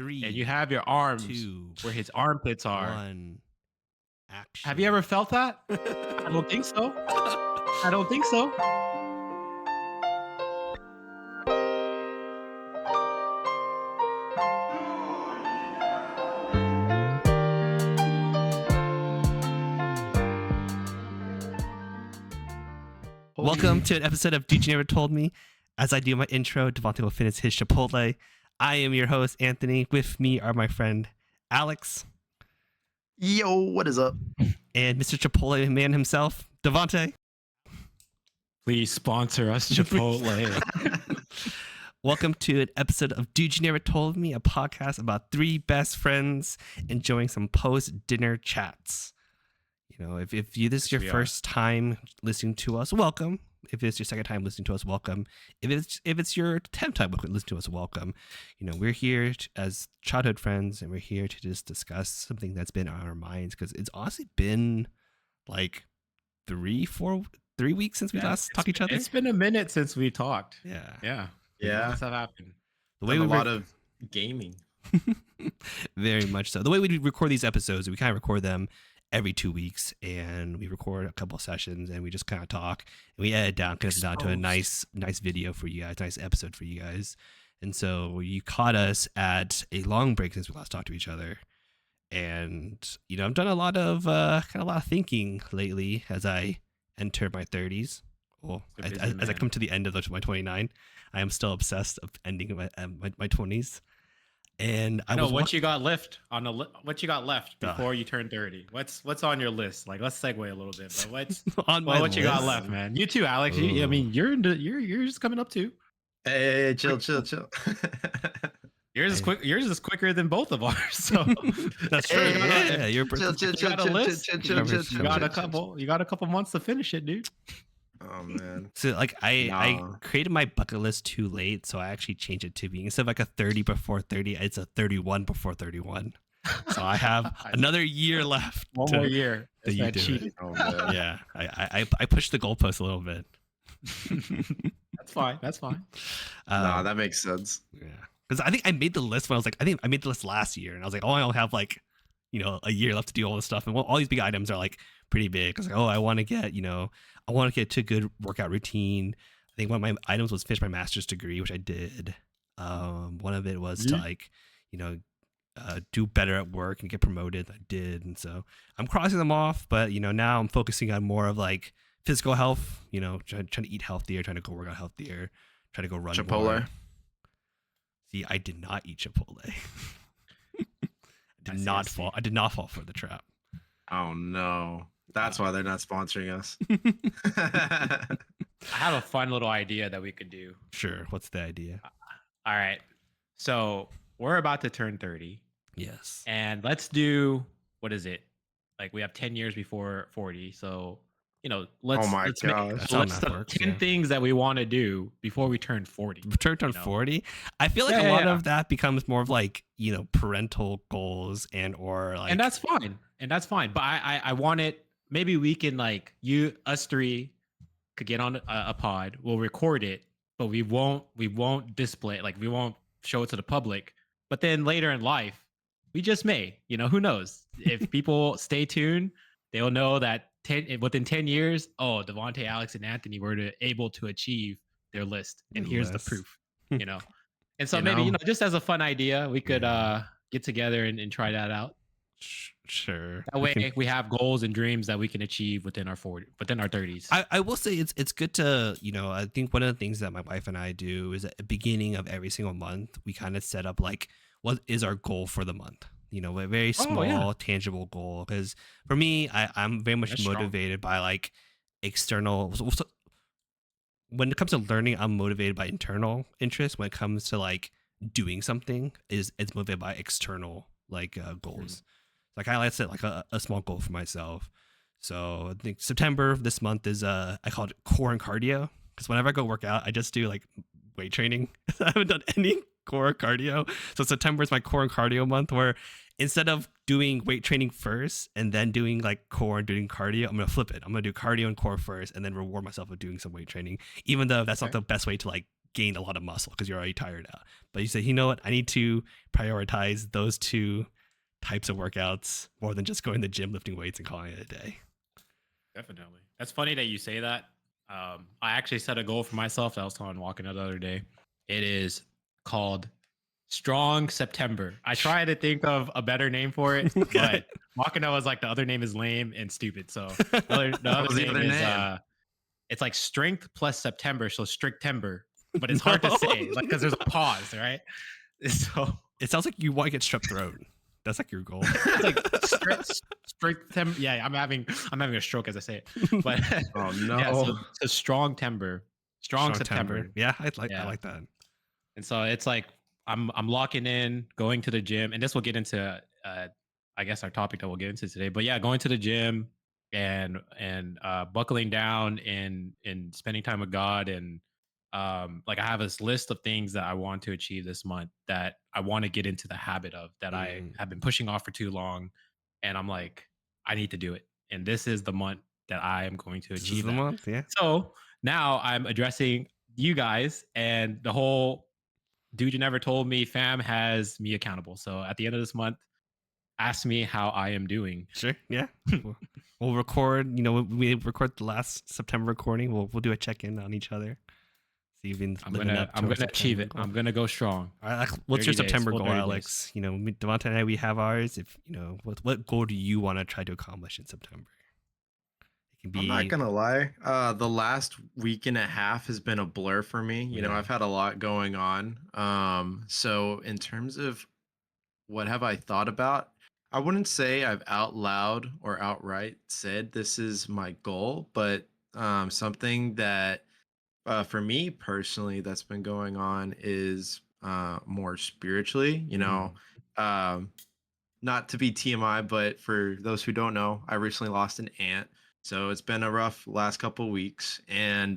3, and you have your arms 2, where his armpits are. 1. Action. Have you ever felt that? I don't think so. I don't think so. Welcome to an episode of Dude You Never Told Me. As I do my intro, Devante will finish his Chipotle. I am your host, Anthony. With me are my friend Alex. Yo, what is up? And Mr. Chipotle man himself, Devante. Please sponsor us, Chipotle. Welcome to an episode of Dude You Never Told Me, a podcast about three best friends enjoying some post-dinner chats. You know, if this is your first time listening to us, welcome. If it's your second time listening to us, welcome. If it's your 10th time listening to us, welcome. You know, we're here as childhood friends, and we're here to just discuss something that's been on our minds, because it's honestly been like 3 weeks since we last talked to each other. It's been a minute since we talked. Yeah. What's happened? The way we a lot of gaming. Very much so. The way we record these episodes, we kind of record them every 2 weeks, and we record a couple of sessions, and we just kind of talk, and we edit down to a nice video for you guys, nice episode for you guys. And so you caught us at a long break since we last talked to each other, and you know, I've done a lot of thinking lately as I enter my 30s. Well, as I come to the end of my 29, I am still obsessed of ending my 20s. And I know what you got left before you turn 30. What's on your list? Like, let's segue a little bit. But what's on my what list? You got left, man? You too, Alex. I mean, you're just coming up too. Hey, chill. Yours is quicker than both of ours. So that's true. You're chill. You got a couple months to finish it, dude. Oh man. So like I created my bucket list too late, so I actually changed it to being, instead of like a 30 before 30, it's a 31 before 31. So I have another year left. One more year. You do it. Oh, man. Yeah. I pushed the goalpost a little bit. That's fine. That makes sense. Yeah. Because I think I made the list when I made the list last year, and I was like, I only have like, you know, a year left to do all this stuff, and all these big items are like pretty big. I was like, I want to get to a good workout routine. I think one of my items was finish my master's degree, which I did. One of it was to like, you know, do better at work and get promoted. I did. And so I'm crossing them off, but you know, now I'm focusing on more of like physical health, you know, trying to eat healthier, trying to go work out healthier, trying to go run Chipotle. More. See, I did not eat Chipotle. I did not fall for the trap. Oh no. That's why they're not sponsoring us. I have a fun little idea that we could do. Sure. What's the idea? All right. So we're about to turn 30. Yes. And let's do, what is it? Like, we have 10 years before 40. So, you know, let's make 10 things that we want to do before we turn 40. Turn 40? I feel like a lot of that becomes more of like, you know, parental goals or like. And that's fine. But I want it. Maybe we can, like, us three could get on a pod. We'll record it, but we won't display it. Like, we won't show it to the public. But then later in life, we just may. You know, who knows? If people stay tuned, they'll know that within 10 years, Devante, Alex, and Anthony were able to achieve their list. And here's the proof, you know? And so maybe, just as a fun idea, we could get together and try that out. Sure. That way we have goals and dreams that we can achieve within our 30s. I will say it's good to, you know, I think one of the things that my wife and I do is at the beginning of every single month, we kind of set up like, what is our goal for the month? You know, a very small, tangible goal. Because for me, I'm very much motivated by like external. So when it comes to learning, I'm motivated by internal interest. When it comes to like doing something, it's motivated by external like goals. Like I set like a small goal for myself. So I think September this month is I call it core and cardio, because whenever I go work out, I just do like weight training. I haven't done any core or cardio. So September is my core and cardio month, where instead of doing weight training first and then doing like core and doing cardio, I'm gonna flip it. I'm gonna do cardio and core first, and then reward myself with doing some weight training, even though that's not the best way to like gained a lot of muscle because you're already tired out. But you say, you know what, I need to prioritize those two types of workouts more than just going to the gym, lifting weights, and calling it a day. Definitely. That's funny that you say that. I actually set a goal for myself that I was telling Walking the other day. It is called Strong September. I tried to think of a better name for it, but Wakanda was like, the other name is lame and stupid. So the other name is it's like strength plus September, so Strictember. But it's hard to say, like, because there's a pause, right? So it sounds like you want to get strep throat. That's like your goal. It's like strict temper. Yeah, I'm having a stroke as I say it. But oh no, yeah, so strong timber, strong September. Yeah, I like that. And so it's like I'm locking in, going to the gym, and this will get into I guess our topic that we'll get into today. But yeah, going to the gym and buckling down and spending time with God and like I have this list of things that I want to achieve this month that I want to get into the habit of that I have been pushing off for too long, and I'm like, I need to do it, and this is the month that I am going to achieve that. Month, yeah. So now I'm addressing you guys, and the whole dude you never told me fam has me accountable. So at the end of this month, ask me how I am doing. Sure, yeah. We'll record. You know, we record the last September recording. We'll do a check in on each other. I'm gonna achieve it. I'm gonna go strong. All right, what's your September goal, Alex? Days. You know, Devante and I, we have ours. If you know, what goal do you want to try to accomplish in September? It can be. I'm not gonna lie. The last week and a half has been a blur for me. You know, I've had a lot going on. So in terms of what have I thought about, I wouldn't say I've out loud or outright said this is my goal, but something that for me personally that's been going on is more spiritually, you know. Not to be TMI, but for those who don't know, I recently lost an aunt, so it's been a rough last couple of weeks. And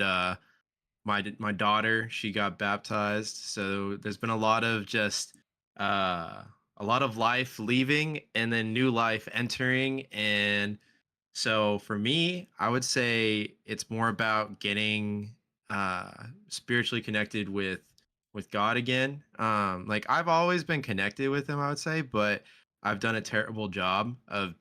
my daughter, she got baptized, so there's been a lot of just a lot of life leaving and then new life entering. And so for me, I would say it's more about getting spiritually connected with God again. Like I've always been connected with him, I would say, but I've done a terrible job of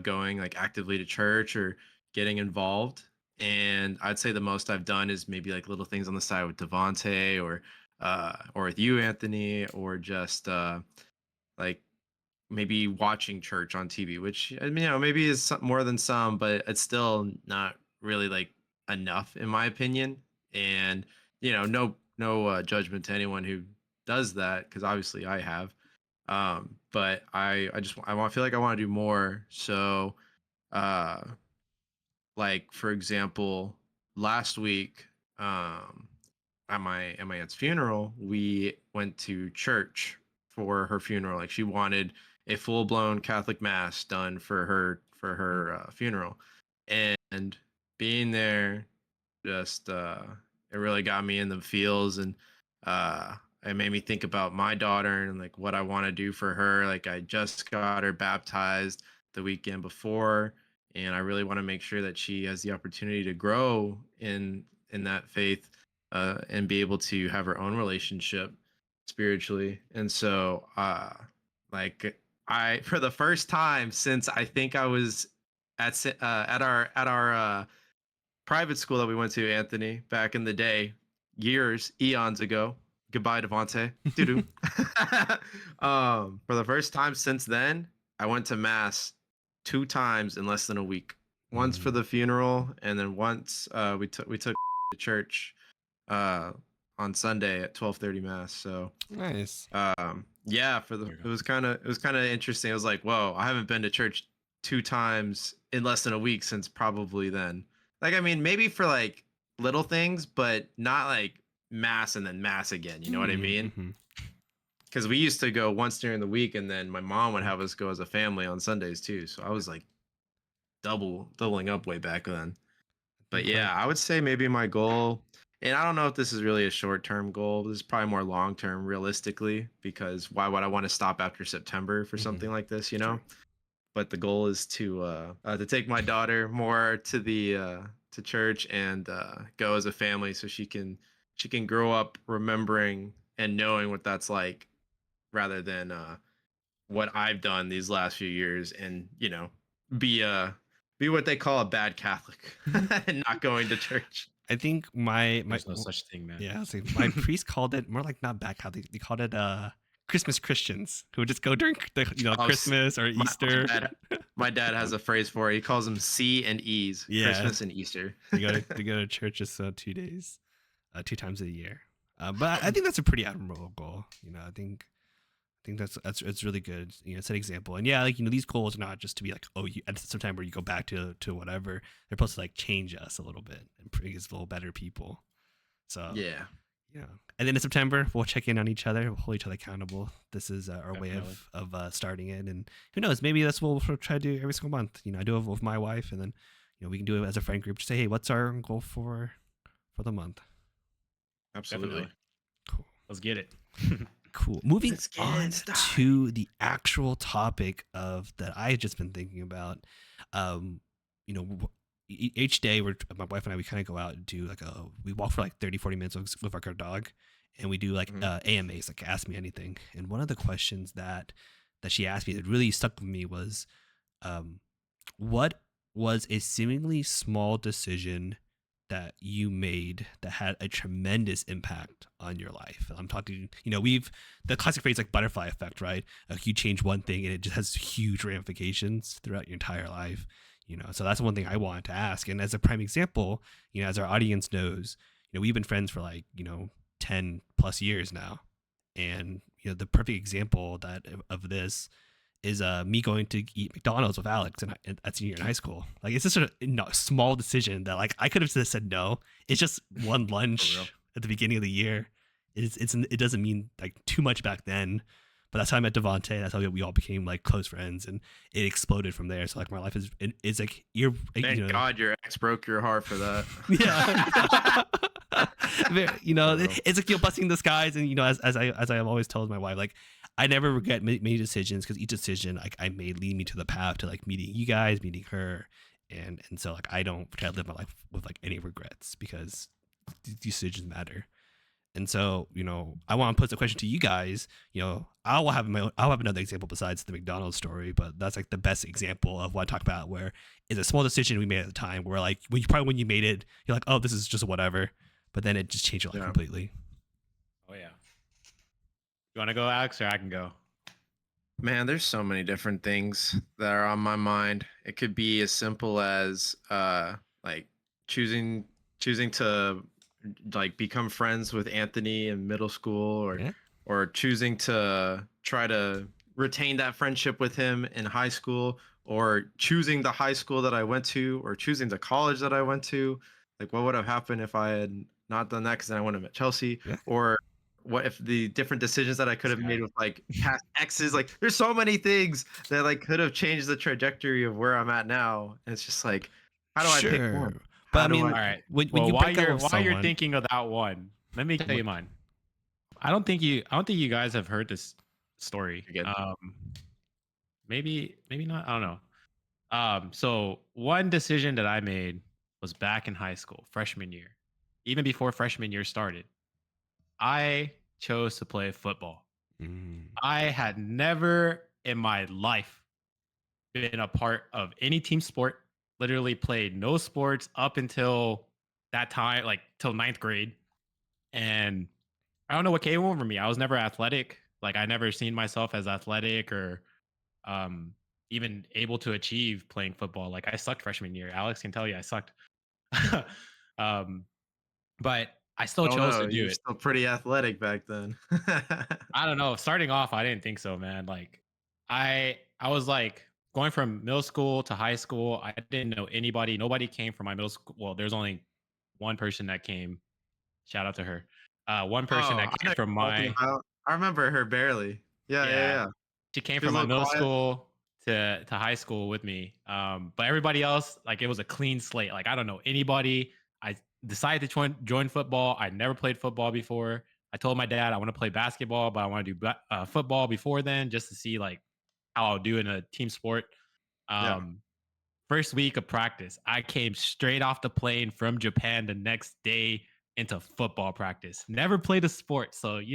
going like actively to church or getting involved. And I'd say the most I've done is maybe like little things on the side with Devante or with you, Anthony, or just like maybe watching church on TV, which I mean, you know, maybe is more than some, but it's still not really like enough in my opinion. And you know, no judgment to anyone who does that, because obviously I have. But I want feel like I want to do more. So, uh, like for example, last week, at my aunt's funeral, we went to church for her funeral. Like she wanted a full blown Catholic mass done for her funeral, and being there just it really got me in the feels. And it made me think about my daughter and like what I want to do for her. Like I just got her baptized the weekend before, and I really want to make sure that she has the opportunity to grow in that faith, and be able to have her own relationship spiritually. And so like I for the first time since I think I was at our private school that we went to, Anthony, back in the day, eons ago. Goodbye, Devante. Doo-doo. For the first time since then, I went to mass 2 times in less than a week. Once for the funeral, and then once we took to church on Sunday at 12:30 mass. So nice. Yeah, it was kind of interesting. I was like, whoa, I haven't been to church 2 times in less than a week since probably then. Like, I mean, maybe for like little things, but not like mass and then mass again. You know what I mean? Because we used to go once during the week, and then my mom would have us go as a family on Sundays too. So I was like doubling up way back then. But yeah, I would say maybe my goal, and I don't know if this is really a short-term goal. This is probably more long-term, realistically, because why would I want to stop after September for something like this, you know? But the goal is to take my daughter more to the to church and go as a family, so she can she can grow up remembering and knowing what that's like, rather than what I've done these last few years, and be a be what they call a bad Catholic and not going to church. I think my There's no such thing, man. yeah, so my priest called it more like not back how they called it Christmas Christians who would just go during the Oh, Christmas or Easter. my dad has a phrase for it. He calls them C and E's, Yeah, Christmas and Easter. they go to church just 2 days, 2 times a year. But I think that's a pretty admirable goal. I think that's it's really good. It's an example. And yeah, like these goals are not just to be like, oh, at September you go back to whatever. They're supposed to like change us a little bit and make us a little better people. So Yeah. yeah. And then in September we'll check in on each other. We'll hold each other accountable. This is our Definitely. way of starting it. And who knows? Maybe that's what we'll try to do every single month. I do it with my wife, and then we can do it as a friend group. Just say, hey, what's our goal for the month? Absolutely. Definitely. Cool. Let's get it. Cool. Moving Let's get on started. to the actual topic of that I had just been thinking about. Each day my wife and I, we kind of go out and do we walk for like 30-40 minutes with our dog, and we do like AMAs, like Ask Me Anything. And one of the questions that she asked me that really stuck with me was, what was a seemingly small decision that you made that had a tremendous impact on your life? I'm talking, we've the classic phrase like butterfly effect, right? Like you change one thing and it just has huge ramifications throughout your entire life. So that's one thing I wanted to ask. And as a prime example, as our audience knows, we've been friends for 10 plus years now. And the perfect example of this is me going to eat McDonald's with Alex at senior in high school. Like, it's just a small decision that I could have just said no. It's just one lunch at the beginning of the year. It doesn't mean too much back then, but that's how I met Devante. That's how we all became close friends, and it exploded from there. So my life is like you're. Thank God your ex broke your heart for that. Yeah. It's like blessing in disguise. And as I have always told my wife, I never regret many decisions, because each decision I made lead me to the path to meeting you guys, meeting her, and so I don't try to live my life with any regrets, because these decisions matter. And so I want to put the question to you guys. I'll have another example besides the McDonald's story, but that's the best example of what I talk about, where it's a small decision we made at the time, where when you made it, you're like, oh, this is just whatever, but then it just changed your life completely. Oh yeah. You want to go, Alex, or I can go? Man, there's so many different things that are on my mind. It could be as simple as choosing to become friends with Anthony in middle school, or choosing to try to retain that friendship with him in high school, or choosing the high school that I went to, or choosing the college that I went to. What would have happened if I had not done that, because then I wouldn't have met Chelsea? Or what if the different decisions that I could have made with past exes? There's so many things that could have changed the trajectory of where I'm at now. And it's just how do I pick one? But all right. When well, you while you're thinking of that one, let me tell you mine. I don't think you guys have heard this story. Maybe not. I don't know. So one decision that I made was back in high school, freshman year, even before freshman year started. I chose to play football. I had never in my life been a part of any team sport. Literally played no sports up until that time, till 9th grade. And I don't know what came over me. I was never athletic. I never seen myself as athletic, or even able to achieve playing football. I sucked freshman year. Alex can tell you I sucked. But I still chose to do you're it. Still pretty athletic back then. I don't know. Starting off, I didn't think so, man. I was going from middle school to high school. I didn't know anybody. Nobody came from my middle school. Well, there's only one person that came. Shout out to her. One person that came from my. I remember her barely. Yeah. She came from my middle school to high school with me. But everybody else, it was a clean slate. I don't know anybody. I decided to join football. I never played football before. I told my dad I want to play basketball, but I want to do football before then, just to see how I'll do in a team sport. First week of practice, I came straight off the plane from Japan the next day, into football practice. Never played a sport, so Did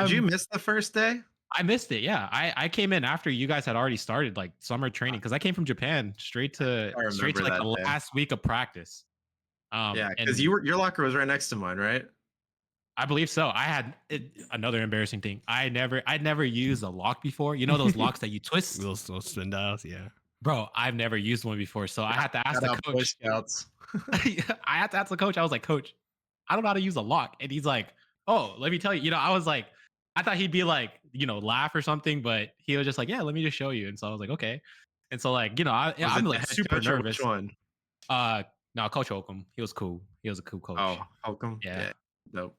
you miss the first day? I missed it. Yeah, I came in after you guys had already started like summer training because I came from Japan I straight to remember like that the day. last week of practice. Yeah, because And your locker was right next to mine, right? I believe so. I had another embarrassing thing. I'd never used a lock before. You know those locks that you twist, Those spin dials, yeah. bro. I've never used one before, so I had to ask Shout the out Boy coach. Scouts. I had to ask the coach. I was like, Coach, I don't know how to use a lock, and he's like, Oh, let me tell you. I was like, I thought he'd be like, laugh or something, but he was just like, Yeah, let me just show you. And so I was like, Okay. And so like, Was I'm it the like head super coach or which nervous. one? Uh, no, Coach Holcomb, he was cool. He was a cool Oh, coach. Holcomb? Yeah. Yeah. Dope.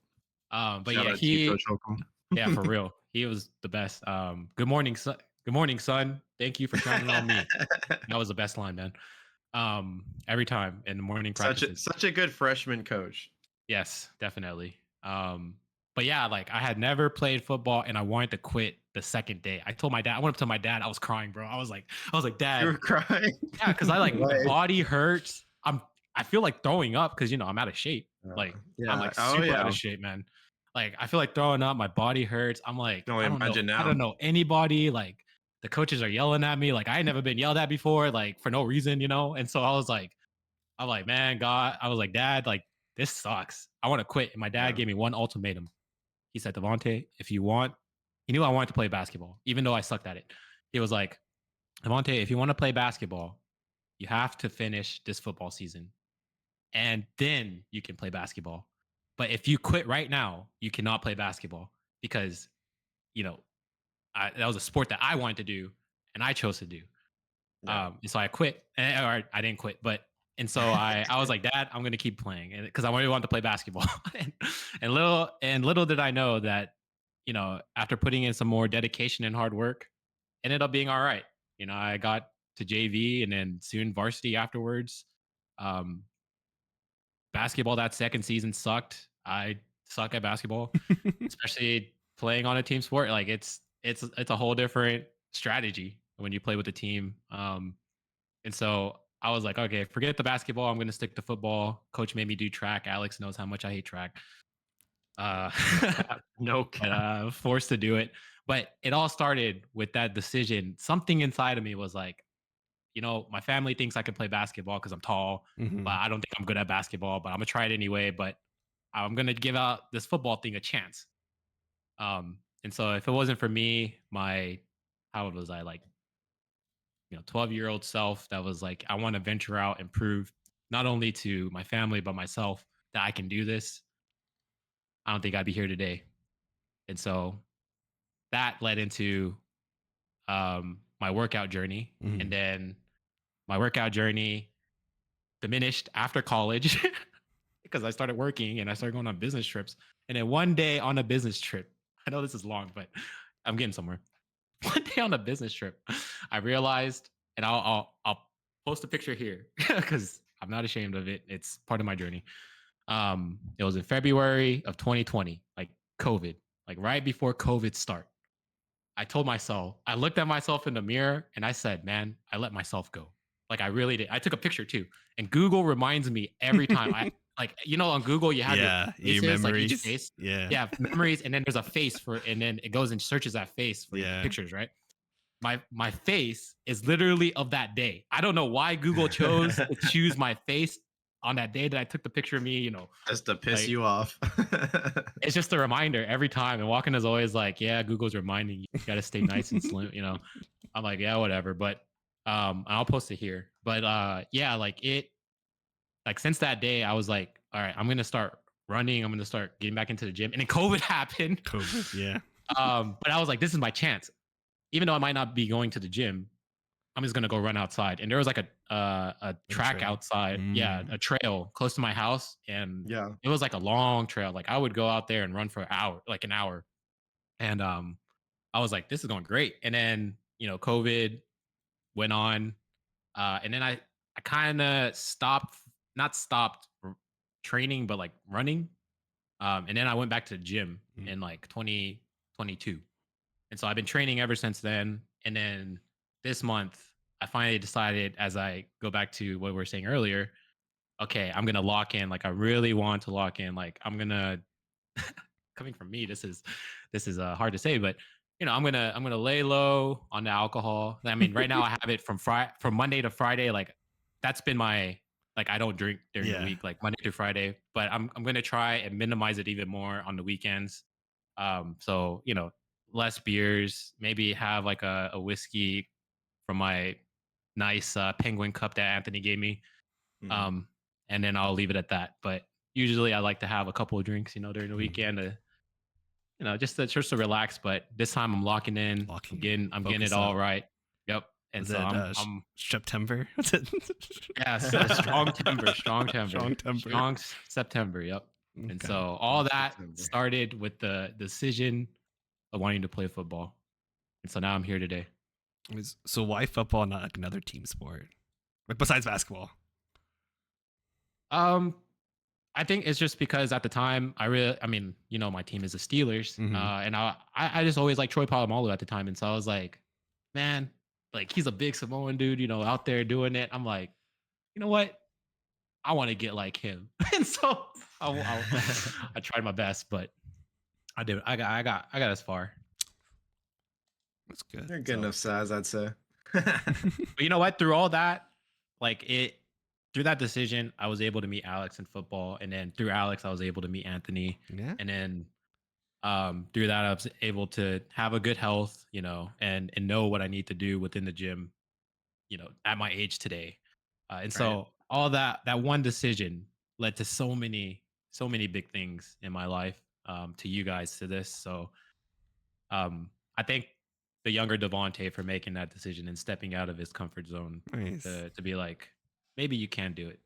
But Shout yeah, out to you, Coach Holcomb. yeah, for real. He was the best. Good morning, son. Good morning, son. Thank you for shining on me. That was the best line, man. Every time in the morning practices. Such a good freshman coach. Yes, definitely. But yeah, like I had never played football and I wanted to quit the second day. I told my dad, I went up to my dad, I was crying, bro. I was like, You Dad, were crying. yeah, because I like my Why? body hurts. I feel like throwing up because I'm out of shape. Like I'm Yeah. like Oh super out yeah. of shape, man. Like I feel like throwing up, my body hurts. I'm like, Can only I don't know. imagine I now. don't know anybody. Like the coaches are yelling at me. Like I ain't never been yelled at before, like for no reason. And so I'm like, man, God, I was like, Dad, like this sucks. I want to quit. And my dad Yeah. gave me one ultimatum. He said, Devante, if you want, he knew I wanted to play basketball, even though I sucked at it. He was like, Devante, if you want to play basketball, you have to finish this football season and then you can play basketball. But if you quit right now, you cannot play basketball because, you know, that was a sport that I wanted to do and I chose to do. Yeah. And so I quit, or I didn't quit, but and so I was like, Dad, I'm gonna keep playing, and because I really wanted to play basketball. and little did I know that, after putting in some more dedication and hard work, it ended up being all right. I got to JV and then soon varsity afterwards. Um, Basketball that second season sucked. I suck at basketball, especially playing on a team sport. Like it's a whole different strategy when you play with a team. And so I was like, okay, forget the basketball. I'm going to stick to football. Coach made me do track. Alex knows how much I hate track. Uh, No cap. Forced to do it. But it all started with that decision. Something inside of me was like, my family thinks I can play basketball because I'm tall, but Mhm. I don't think I'm good at basketball. But I'm gonna try it anyway. But I'm gonna give out this football thing a chance. And so if it wasn't for me, how old was I? Like 12-year-old self that was like, I want to venture out and prove not only to my family but myself that I can do this. I don't think I'd be here today. And so that led into my workout journey, and Mhm. then my workout journey diminished after college because I started working and I started going on business trips. And then one day on a business trip, I know this is long, but I'm getting somewhere. One day on a business trip, I realized, and I'll post a picture here because I'm not ashamed of it. It's part of my journey. It was in February of 2020, like COVID, like right before COVID start. I looked at myself in the mirror and I said, man, I let myself go. Like I really did. I took a picture too. And Google reminds me every time on Google, you have your Yeah, your faces, like each memories. face. Yeah. Yeah, memories. And then there's a face and then it goes and searches that face for Yeah. pictures, right? My face is literally of that day. I don't know why Google chose to choose my face on that day that I took the picture of me, Just to piss like you off. it's just a reminder every time. And walking is always like, yeah, Google's reminding you, got to stay nice and slim. I'm like, yeah, whatever. But I'll post it here. But yeah, like since that day, I was like, all right, I'm gonna start running. I'm gonna start getting back into the gym. And then COVID happened. COVID, yeah. But I was like, this is my chance. Even though I might not be going to the gym, I'm just gonna go run outside. And there was like a track trail. outside, yeah, a trail close to my house, and Yeah. it was like a long trail. Like I would go out there and run for an hour, and I was like, this is going great. And then COVID went on, and then I kind of not stopped training, but like running. And then I went back to the gym Mm. in like 2022, and so I've been training ever since then. And then this month, I finally decided, as I go back to what we were saying earlier, okay, I'm gonna lock in. Like I really want to lock in. Like I'm gonna coming from me, this is hard to say, but I'm gonna lay low on the alcohol. I mean, right now I have it from Monday to Friday. Like that's been my like I don't drink during the week, like Monday to Friday, but I'm gonna try and minimize it even more on the weekends. So less beers, maybe have like a whiskey from my nice penguin cup that Anthony gave me. Mm. Um, and then I'll leave it at that. But usually I like to have a couple of drinks, during the weekend to, just to relax. But this time I'm locking in. I'm getting it all right. Yep. And Was so it I'm September? yes, a strong timber, Strong timber. strong September. Yep. And Okay. so all that September. started with the decision of wanting to play football. And so now I'm here today. So why football, not like another team sport, like besides basketball? I think it's just because at the time I mean, my team is the Steelers, and I just always like Troy Polamalu at the time, and so I was like, man, like he's a big Samoan dude, out there doing it. I'm like, you know what? I want to get like him, and so I tried my best, but I did. I got as far. That's good. You're good enough size, I'd say. But you know what? Through all that, through that decision, I was able to meet Alex in football, and then through Alex, I was able to meet Anthony, and then through that, I was able to have a good health, and know what I need to do within the gym, at my age today, and so all that one decision led to so many big things in my life, to you guys, to this. So I thank the younger Devante for making that decision and stepping out of his comfort zone to be like, maybe you can do it.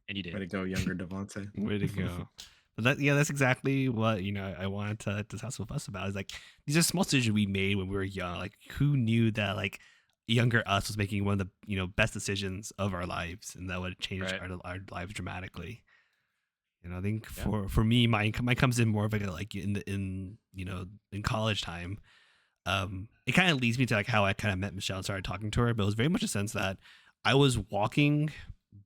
And you did. Way to go, younger Devante. Way to go. But that's exactly what I wanted to discuss with us about. Is like these are small decisions we made when we were young. Like who knew that like younger us was making one of the best decisions of our lives, and that would change our lives dramatically. I think for me, mine comes in more of like in college time. It kind of leads me to like how I kind of met Michelle and started talking to her, but it was very much a sense that I was walking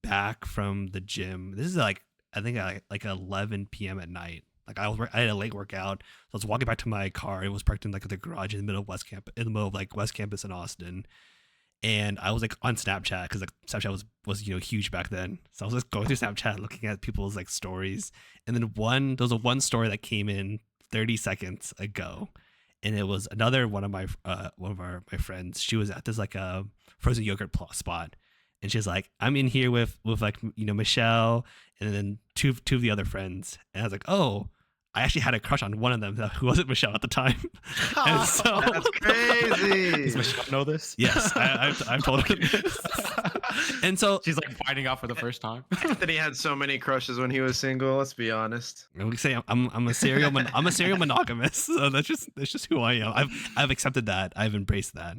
back from the gym. This is like I think like 11 p.m. at night. Like I had a late workout, so I was walking back to my car. It was parked in like the garage in the middle of West Campus in Austin, and I was like on Snapchat because like Snapchat was huge back then. So I was just going through Snapchat, looking at people's like stories, and then there was one story that came in 30 seconds ago, and it was another one of my friends. She was at this like a frozen yogurt spot, and she's like, I'm in here with like Michelle and then two of the other friends, and I was like, oh, I actually had a crush on one of them who wasn't Michelle at the time. And so that's crazy. Does Michelle know this? Yes, I've told her this. And so she's like finding out for the first time. Anthony had so many crushes when he was single. Let's be honest. We say I'm a serial monogamous. So that's just who I am. I've accepted that. I've embraced that.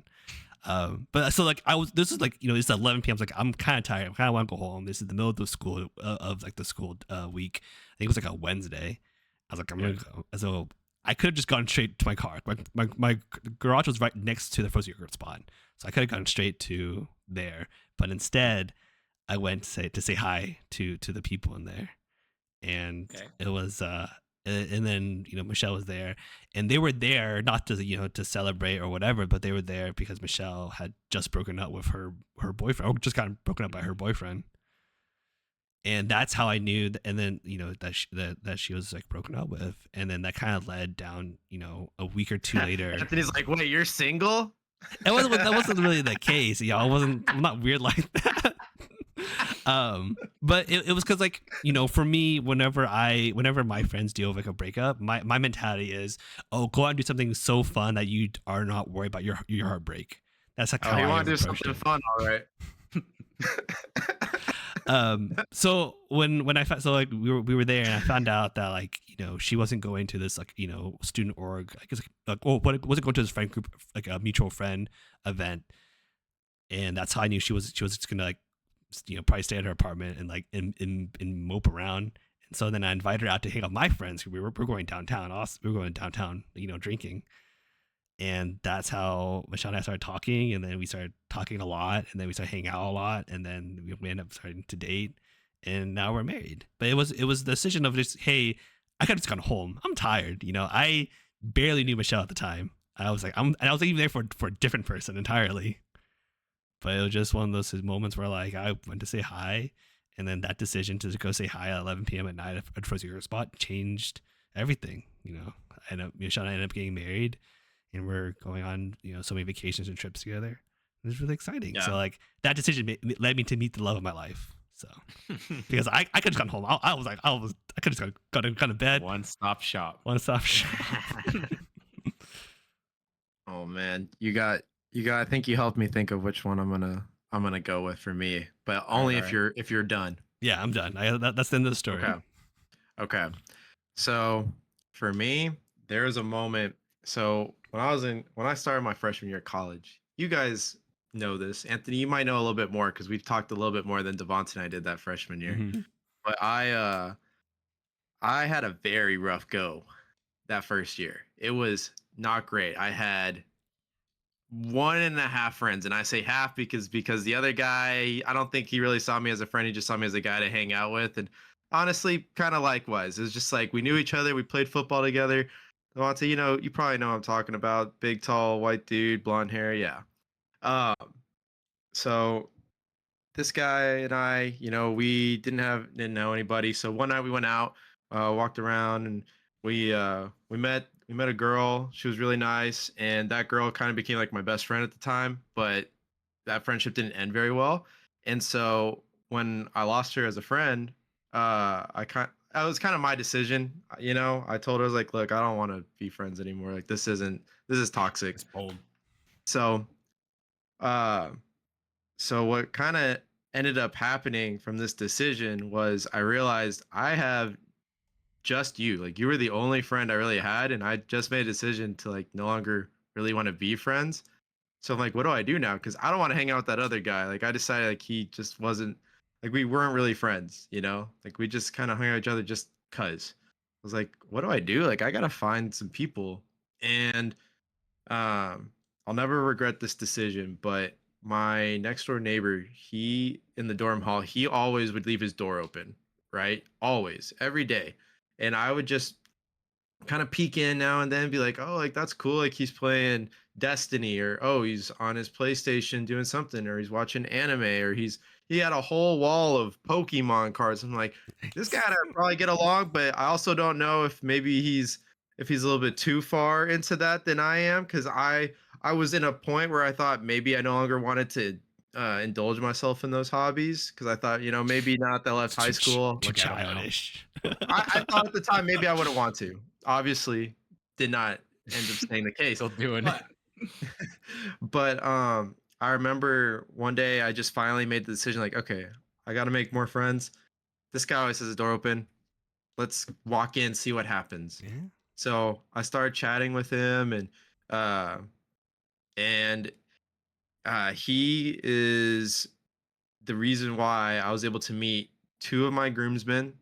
But so like this is like it's 11 p.m. I was like, I'm kind of tired. I kind of want to go home. This is the middle of the school the school week. I think it was like a Wednesday. I was like, I'm gonna go. So I could have just gone straight to my car. My garage was right next to the frozen yogurt spot, so I could have gone straight to there. But instead, I went to say hi to the people in there, and it was and then Michelle was there, and they were there not to to celebrate or whatever, but they were there because Michelle had just broken up with her boyfriend, or just gotten broken up by her boyfriend. And that's how I knew and then that she was like broken up with, and then that kind of led down a week or two later. Anthony's like, wait, you're single? That wasn't really the case. I'm not weird like that. But it was because like for me, whenever my friends deal with like a breakup, my mentality is, oh, go out and do something so fun that you are not worried about your heartbreak. That's like how you I want to do something it. fun, all right. So when we were there, and I found out that like she wasn't going to this like student org, I guess wasn't going to this friend group, like a mutual friend event, and that's how I knew she was just gonna like probably stay at her apartment and like in mope around. And so then I invited her out to hang out with my friends. We're going downtown. We were going downtown, drinking. And that's how Michelle and I started talking, and then we started talking a lot, and then we started hanging out a lot, and then we ended up starting to date. and now we're married. But it was the decision of just, hey, I could have just gone home. I'm tired. I barely knew Michelle at the time. I was like, and I was even there for a different person entirely. But it was just one of those moments where like I went to say hi, and then that decision to go say hi at 11 p.m. at night at a Frozen spot changed everything. Michelle and I ended up getting married, and we're going on so many vacations and trips together. It was really exciting. Yeah. So like that decision led me to meet the love of my life. So because I could have gone home. I could have gone to bed. One stop shop. Oh man, I think you helped me think of which one I'm gonna go with for me, but only if you're done. Yeah, I'm done. That's the end of the story. Okay. So for me, there was a moment. So when I started my freshman year of college, you guys know this. Anthony, you might know a little bit more because we've talked a little bit more than Devante and I did that freshman year. Mm-hmm. But I had a very rough go that first year. It was not great. I had 1.5 friends, and I say half because the other guy, I don't think he really saw me as a friend. He just saw me as a guy to hang out with. And honestly, kind of likewise. It was just like we knew each other. We played football together. Devante, you probably know what I'm talking about. Big, tall, white dude, blonde hair. Yeah. So this guy and I, we didn't know anybody. So one night we went out, walked around, and we met a girl. She was really nice, and that girl kind of became like my best friend at the time. But that friendship didn't end very well. And so when I lost her as a friend, that was kind of my decision. I told her, I was like, look, I don't want to be friends anymore. Like this is toxic. It's bold. So, so what kind of ended up happening from this decision was I realized I have just you. Like you were the only friend I really had, and I just made a decision to like no longer really want to be friends. So I'm like, what do I do now? Because I don't want to hang out with that other guy. Like I decided like he just wasn't, like we weren't really friends, like we just kind of hung out with each other just cause. I was like, what do I do? Like I gotta find some people. And I'll never regret this decision, but my next door neighbor, he in the dorm hall, he always would leave his door open, right? Always, every day. And I would just kind of peek in now and then, be like, oh, like that's cool. Like he's playing Destiny, or oh, he's on his PlayStation doing something, or he's watching anime, or he had a whole wall of Pokemon cards. I'm like, this guy would probably get along, but I also don't know if maybe he's a little bit too far into that than I am, because I was in a point where I thought maybe I no longer wanted to indulge myself in those hobbies, because I thought, maybe not that I left high school. Too childish. I thought at the time maybe I wouldn't want to. Obviously, did not end up staying the case. Still doing it. But I remember one day I just finally made the decision, like, okay, I got to make more friends. This guy always has his door open. Let's walk in, see what happens. Yeah. So I started chatting with him, and he is the reason why I was able to meet 2 of my groomsmen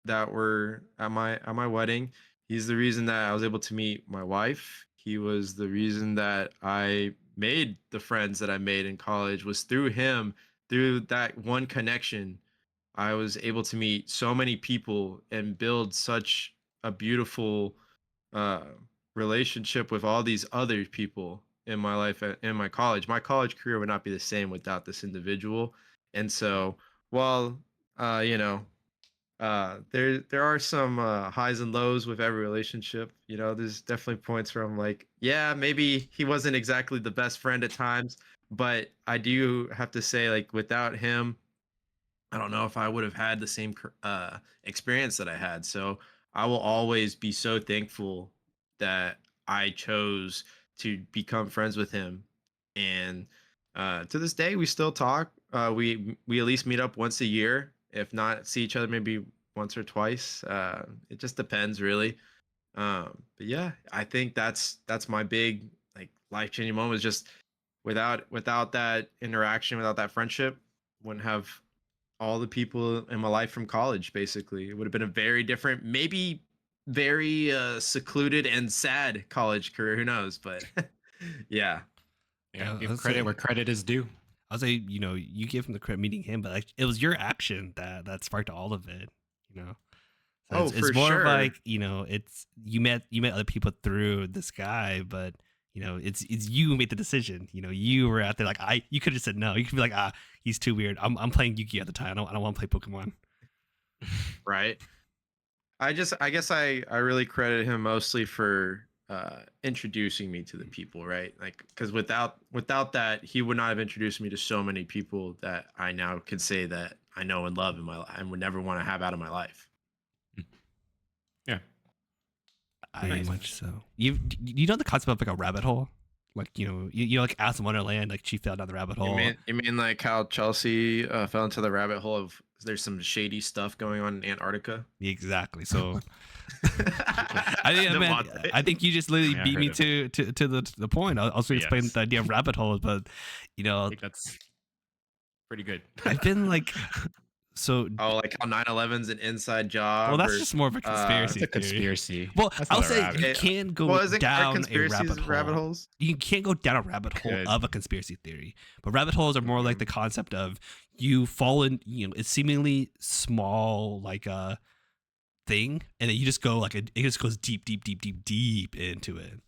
that were at my wedding. He's the reason that I was able to meet my wife. He was the reason that I made the friends that I made in college. Was through him, through that one connection, I was able to meet so many people and build such a beautiful relationship with all these other people in my life, in my college. My college career would not be the same without this individual. And so while there are some highs and lows with every relationship, there's definitely points where I'm like, yeah, maybe he wasn't exactly the best friend at times, but I do have to say, like, without him, I don't know if I would have had the same experience that I had. So I will always be so thankful that I chose to become friends with him. And to this day, we still talk. We at least meet up once a year, if not see each other maybe once or twice. It just depends, really. But yeah, I think that's my big like life-changing moment. Is just without that interaction, without that friendship, wouldn't have all the people in my life from college. Basically, it would have been a very different, maybe very secluded and sad college career. Who knows? But yeah. Give credit where credit is due. I was like, you gave him the credit meeting him, but like it was your action that sparked all of it, you know. So it's more of like, it's you met other people through this guy, but it's you who made the decision. You were out there like you could have said no. You could be like, he's too weird. I'm playing Yu-Gi at the time. I don't want to play Pokemon. Right. I guess I really credit him mostly for introducing me to the people, right? Like, because without that, he would not have introduced me to so many people that I now could say that I know and love in my life and would never want to have out of my life. Yeah, I much so. You know the concept of like a rabbit hole, like you like Alice in Wonderland, like she fell down the rabbit hole. You mean like how Chelsea fell into the rabbit hole of there's some shady stuff going on in Antarctica? Exactly. So I think you just literally beat me to the point. I was going to explain the idea of rabbit holes, but I think that's pretty good. I've been like, like how 9/11's an inside job. Well, that's just more of a conspiracy. It's a conspiracy. Well, I'll say you can't go down a rabbit holes. You can't go down a rabbit hole of a conspiracy theory, but rabbit holes are more like the concept of you fall in. It's seemingly small, like a thing, and then you just go like it just goes deep into it.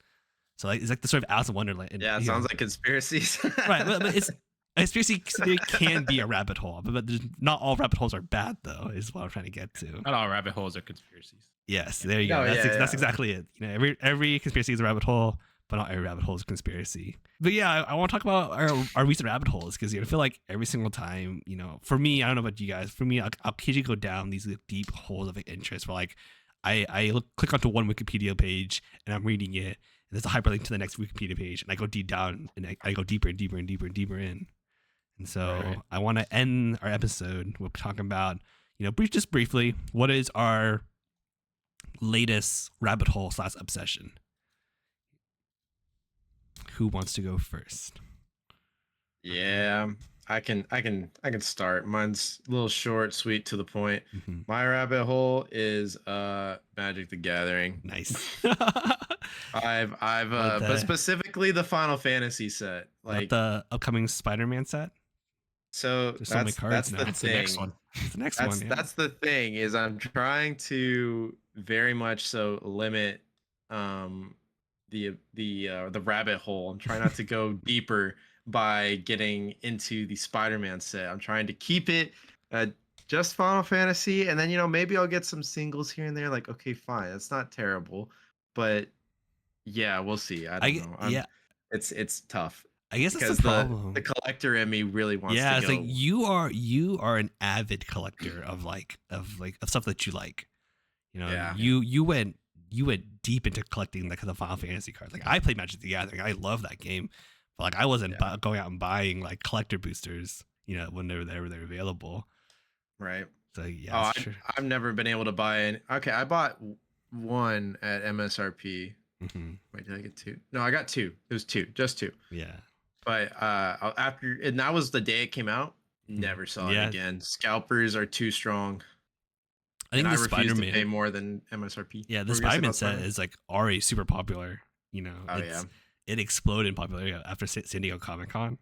So like it's like the sort of Alice in Wonderland. Yeah, it sounds like conspiracies. Right, but it's. A conspiracy theory can be a rabbit hole, but not all rabbit holes are bad, though, is what I'm trying to get to. Not all rabbit holes are conspiracies. Yes, there you go. That's exactly it. Every conspiracy is a rabbit hole, but not every rabbit hole is a conspiracy. But yeah, I want to talk about our recent rabbit holes because I feel like every single time, for me, I don't know about you guys. For me, I'll occasionally go down these deep holes of interest where like I click onto one Wikipedia page and I'm reading it, and there's a hyperlink to the next Wikipedia page, and I go deep down and I go deeper and deeper and deeper and deeper in. And so I want to end our episode with talking about, just briefly, what is our latest rabbit hole / obsession? Who wants to go first? Yeah, I can start. Mine's a little short, sweet, to the point. Mm-hmm. My rabbit hole is Magic the Gathering. Nice. But specifically the Final Fantasy set, like the upcoming Spider-Man set. So there's so many cards now. That's the next one. That's the next one. Yeah. That's the thing is I'm trying to very much so limit the rabbit hole. I'm trying not to go deeper by getting into the Spider-Man set. I'm trying to keep it just Final Fantasy, and then maybe I'll get some singles here and there. Like, okay, fine, that's not terrible, but yeah, we'll see. I don't know. It's tough. I guess that's the problem. The collector in me really wants to go. Yeah, it's like you are an avid collector of stuff that you like. You went deep into collecting like the Final Fantasy cards. Like I played Magic the Gathering. I love that game. But like I wasn't going out and buying like collector boosters, when they're available. Right. So yeah. I've never been able to buy any. Okay, I bought one at MSRP. Mm-hmm. Wait, did I get two? No, I got two. It was just two. Yeah. But after, and that was the day it came out. Never saw it again. Scalpers are too strong. I think I the refuse Spider-Man to pay more than MSRP. Yeah, the Spider-Man set is like already super popular. It exploded in popularity after San Diego Comic-Con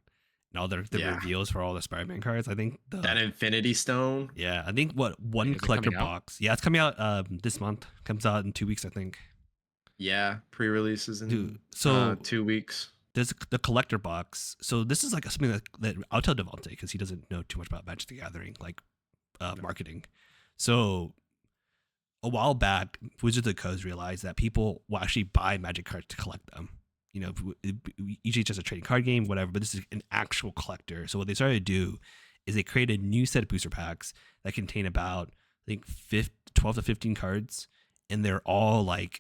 and all the reveals for all the Spider-Man cards. I think that Infinity Stone. Yeah, I think one collector box. Yeah, it's coming out this month. Comes out in 2 weeks, I think. Yeah, pre-releases in 2 weeks. There's the collector box. So this is like something that I'll tell Devante because he doesn't know too much about Magic the Gathering, like marketing. So a while back, Wizards of the Coast realized that people will actually buy Magic cards to collect them. Usually just a trading card game, whatever, but this is an actual collector. So what they started to do is they created a new set of booster packs that contain about, I think, 12 to 15 cards. And they're all like,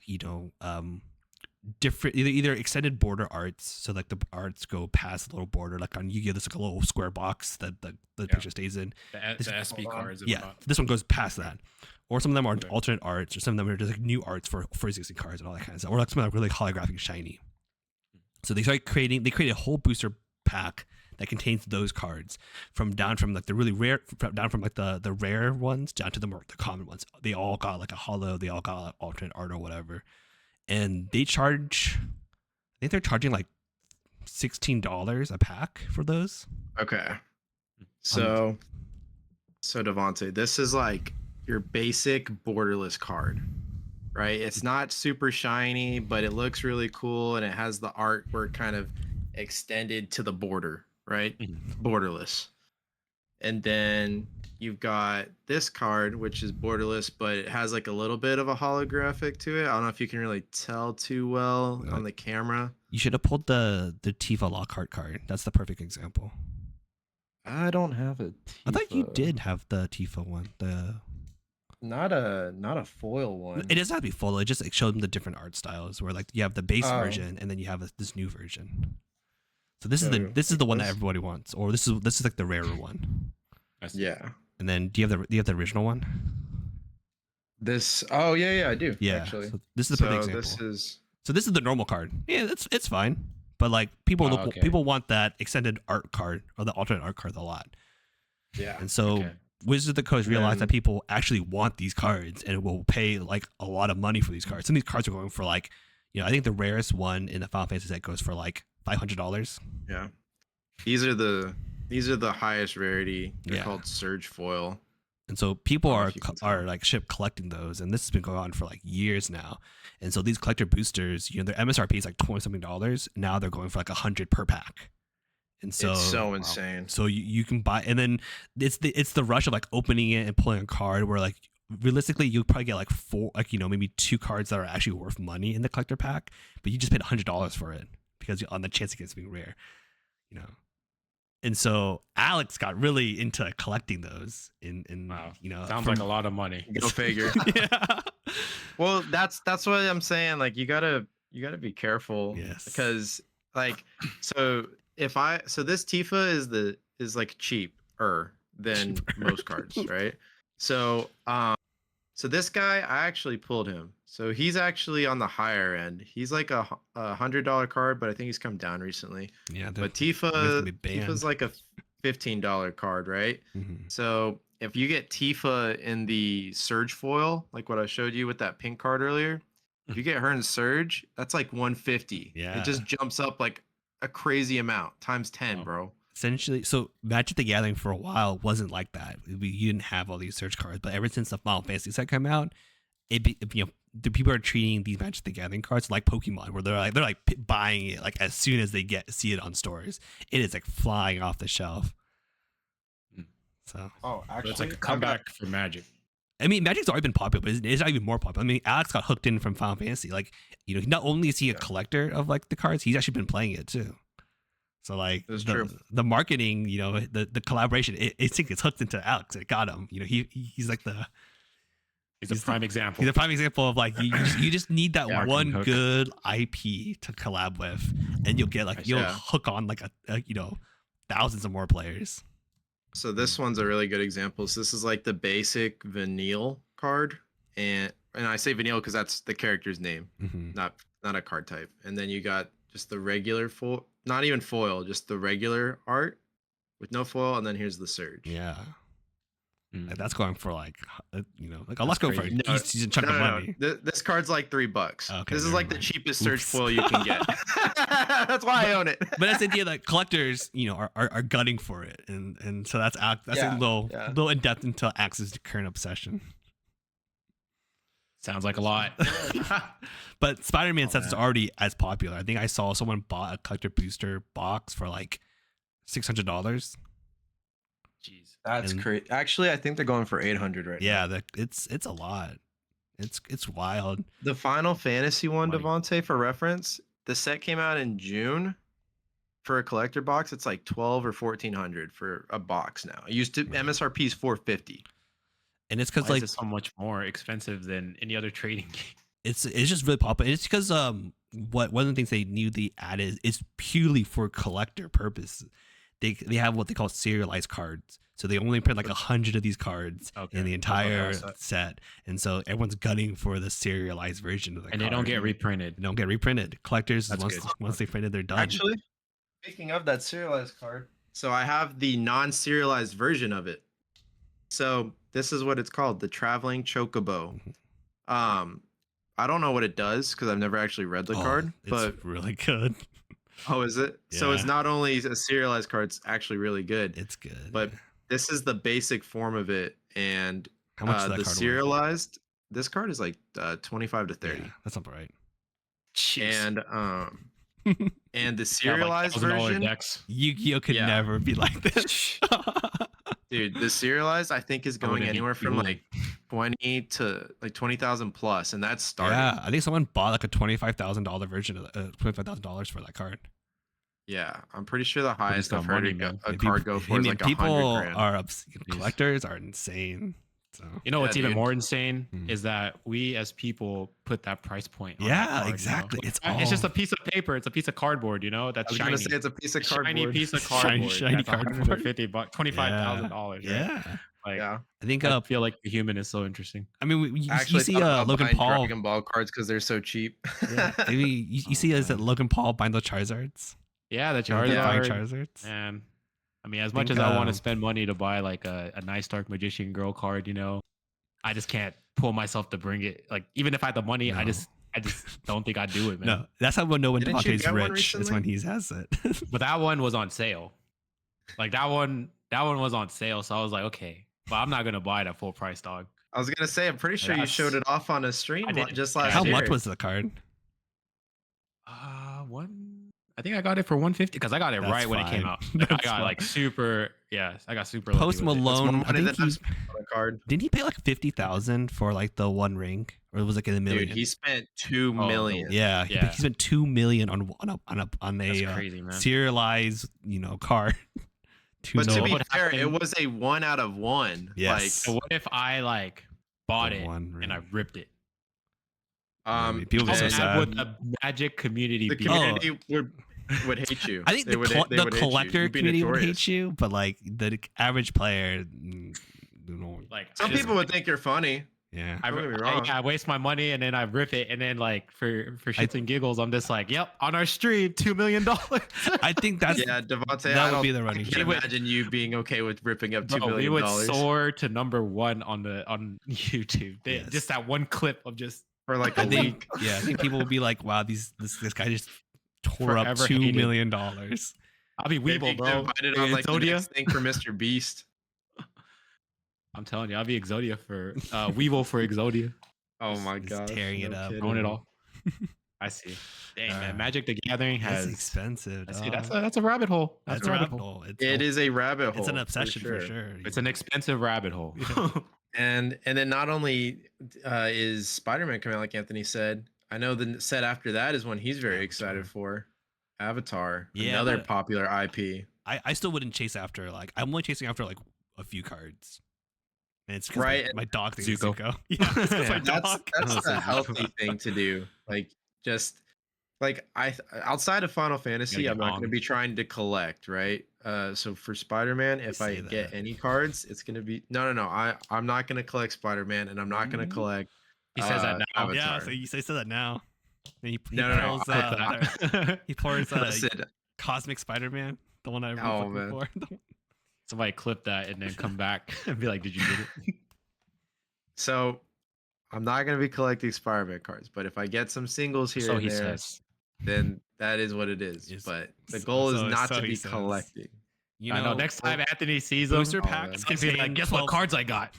different, either extended border arts. So like the arts go past the little border, like on Yu-Gi-Oh! There's like a little square box that the picture stays in. The SB cards. Yeah, this one goes past that. Or some of them are alternate arts, or some of them are just like new arts for existing cards and all that kind of stuff. Or like some of them are really holographic shiny. So they created a whole booster pack that contains those cards down from like the really rare, down from like the rare ones down to the common ones. They all got like a holo, they all got like alternate art or whatever. And they charge, I think they're charging like $16 a pack for those. Okay. Um, So Devante, this is like your basic borderless card, right? It's not super shiny, but it looks really cool and it has the artwork kind of extended to the border, right? Borderless. And then you've got this card, which is borderless, but it has like a little bit of a holographic to it. I don't know if you can really tell too well on the camera. You should have pulled the Tifa Lockhart card. That's the perfect example. I don't have a Tifa. I thought you did have the Tifa one. Not a foil one. It doesn't have to be foil. It just showed them the different art styles where like you have the base version and then you have this new version. So this is the one that everybody wants, or this is like the rarer one. Yeah. And then do you have the original one? This yeah I do. Yeah. Actually. So this is the perfect example. So this is the normal card. Yeah, it's fine. But like people want that extended art card or the alternate art card a lot. Yeah. And so Wizards of the Coast realized that people actually want these cards and will pay like a lot of money for these cards. Some of these cards are going for like, I think the rarest one in the Final Fantasy set goes for like $500. Yeah. These are the highest rarity. They're called Surge Foil. And so people are like collecting those, and this has been going on for like years now. And so these collector boosters, their MSRP is like $20-something. Now they're going for like $100 per pack. And so it's so insane. So you can buy, and then it's the rush of like opening it and pulling a card where like realistically you'll probably get like maybe 2 cards that are actually worth money in the collector pack, but you just paid $100 for it because on the chance it gets being rare, And so Alex got really into collecting those. Sounds like a lot of money. Go figure. Yeah. Well, that's what I'm saying. Like you gotta be careful. Yes. Because like so this Tifa is like cheaper than most cards, right? So so this guy, I actually pulled him. So he's actually on the higher end. He's like a $100 card, but I think he's come down recently. Yeah. But Tifa's like a $15 card, right? Mm-hmm. So if you get Tifa in the Surge foil, like what I showed you with that pink card earlier, if you get her in Surge, that's like 150. Yeah. It just jumps up like a crazy amount times 10, bro. Essentially, so Magic the Gathering for a while wasn't like that. You didn't have all these search cards, but ever since the Final Fantasy set came out, the people are treating these Magic the Gathering cards like Pokemon, where they're like buying it like as soon as they see it on stores. It is like flying off the shelf. So actually, it's like a comeback for Magic. I mean, Magic's already been popular, but it's not even more popular. I mean, Alex got hooked in from Final Fantasy. Like, not only is he a collector of like the cards, he's actually been playing it too. So like the marketing, the collaboration, it gets hooked into Alex. It got him. He's like he's a prime example. He's a prime example of like you just need that one good IP to collab with, and you'll get like you'll hook on like a thousands of more players. So this one's a really good example. So this is like the basic vanille card, and I say vanille because that's the character's name, not a card type. And then you got just the regular foil, not even foil, just the regular art with no foil, and then here's the Surge. Yeah. Like that's going for like like a lot going for a decent chunk of money. This card's like $3. Okay, this is like the cheapest Surge foil you can get. That's why I own it. But that's the idea that collectors, are gunning for it, and so that's a little in depth into Axe's current obsession. Sounds like a lot. But Spider-Man sets is already as popular. I think I saw someone bought a collector booster box for like $600. Jeez, that's crazy. Actually, I think they're going for 800 right now. Yeah, it's a lot. It's wild. The Final Fantasy one, Devante, for reference, the set came out in June. For a collector box, it's like 12 or 1400 for a box now. It used to MSRP is 450. And it's because like it's so much more expensive than any other trading game. It's just really popular. It's because one of the things they knew they added is purely for collector purpose. They have what they call serialized cards. So they only print like 100 of these cards in the entire set. And so everyone's gunning for the serialized version of the card. And they don't get reprinted. They don't get reprinted. Collectors, once they print it, they're done. Actually, speaking of that serialized card, so I have the non-serialized version of it. So this is what it's called, the Traveling Chocobo. I don't know what it does because I've never actually read the card, but it's really good. Oh, is it? So it's not only a serialized card, it's actually really good. It's good. But this is the basic form of it, and how much is that the card serialized? Worth? This card is like 25 to 30. Yeah, that's not right. Jeez. And the serialized version, Yu-Gi-Oh could never be like this. Dude, the serialized I think is going anywhere from like 20 to like 20,000 plus, and that's starting. Yeah, I think someone bought like a $25,000 version of $25,000 for that card. Yeah, I'm pretty sure the highest I've heard a card go for is like $100,000. Collectors are insane. So you know what's even more insane is that we as people put that price point on that card, exactly. You know? It's just a piece of paper. It's a piece of cardboard, you know, that's shiny. Say it's a piece of cardboard. Shiny piece of cardboard. shiny cardboard. $150, $25,000. Right? Yeah. Like, I think I feel like the human is so interesting. I mean, you see Logan Paul Dragon Ball cards because they're so cheap. Maybe you see is that Logan Paul buying the Charizards? Yeah, the Charizards. And I mean, as much as I want to spend money to buy like a nice Dark Magician Girl card, you know, I just can't pull myself to bring it. Like, even if I had the money, I just don't think I'd do it, man. No, that's how we'll know when Devante's rich. Is when he has it. But that one was on sale. Like that one was on sale. So I was like, okay, but I'm not gonna buy it at full price, dog. I was gonna say, I'm pretty sure you showed it off on a stream just last year. How much was the card? I think I got it for 150 because I got it right when it came out. Like, I got like super. Yeah, I got super. Post Malone. I think didn't he pay like 50,000 for like the one ring, or it was like in the million? Dude, he spent $2 million. Yeah, he spent $2 million on a crazy, man. Serialized, card. But to be fair, it was a 1 out of 1. Yes. Like, so what if I like bought it and I ripped it? People get so sad. Would the Magic community the community would hate you? I think the collector community would hate you, but like the average player, like some people would think you're funny. Yeah, I waste my money and then I rip it, and then like for shits and giggles, I'm just like, yep, on our stream, $2 million. I think that's Devante. That would be the running. I can't imagine you being okay with ripping up $2 million. We would soar to #1 on YouTube. Just that one clip of just for like a week. Yeah, I think people would be like, wow, this guy just tore up $2 million. I'll be Weeble, bro. Invited on like the next thing for Mr. Beast. I'm telling you, I'll be Exodia for Weevil for Exodia. Oh my god, tearing it up, throwing it all. I see. Dang, man, Magic the Gathering has expensive. I see. That's a rabbit hole. That's a rabbit hole. It is a rabbit hole. It's an obsession for sure. It's an expensive rabbit hole. And then not only is Spider-Man coming out, like Anthony said, I know the set after that is one he's very excited for. Avatar, another popular IP. I still wouldn't chase after, like, I'm only chasing after like a few cards. And it's right. My dog thinks Zuko. That's a healthy thing to do. Like, just like outside of Final Fantasy, I'm not going to be trying to collect, right? So for Spider-Man, if I get any cards, it's going to be no. I'm not going to collect Spider-Man, and I'm not going to collect. He says that now. Avatar. Yeah, so you say that now. And he pours Cosmic Spider-Man, the one I wrote before. Somebody clip that and then come back and be like, did you get it? So I'm not going to be collecting Spider-Man cards, but if I get some singles here and there, then that is what it is. But the goal is not to be collecting. I know next time Anthony sees them, booster packs can be like, guess what cards I got?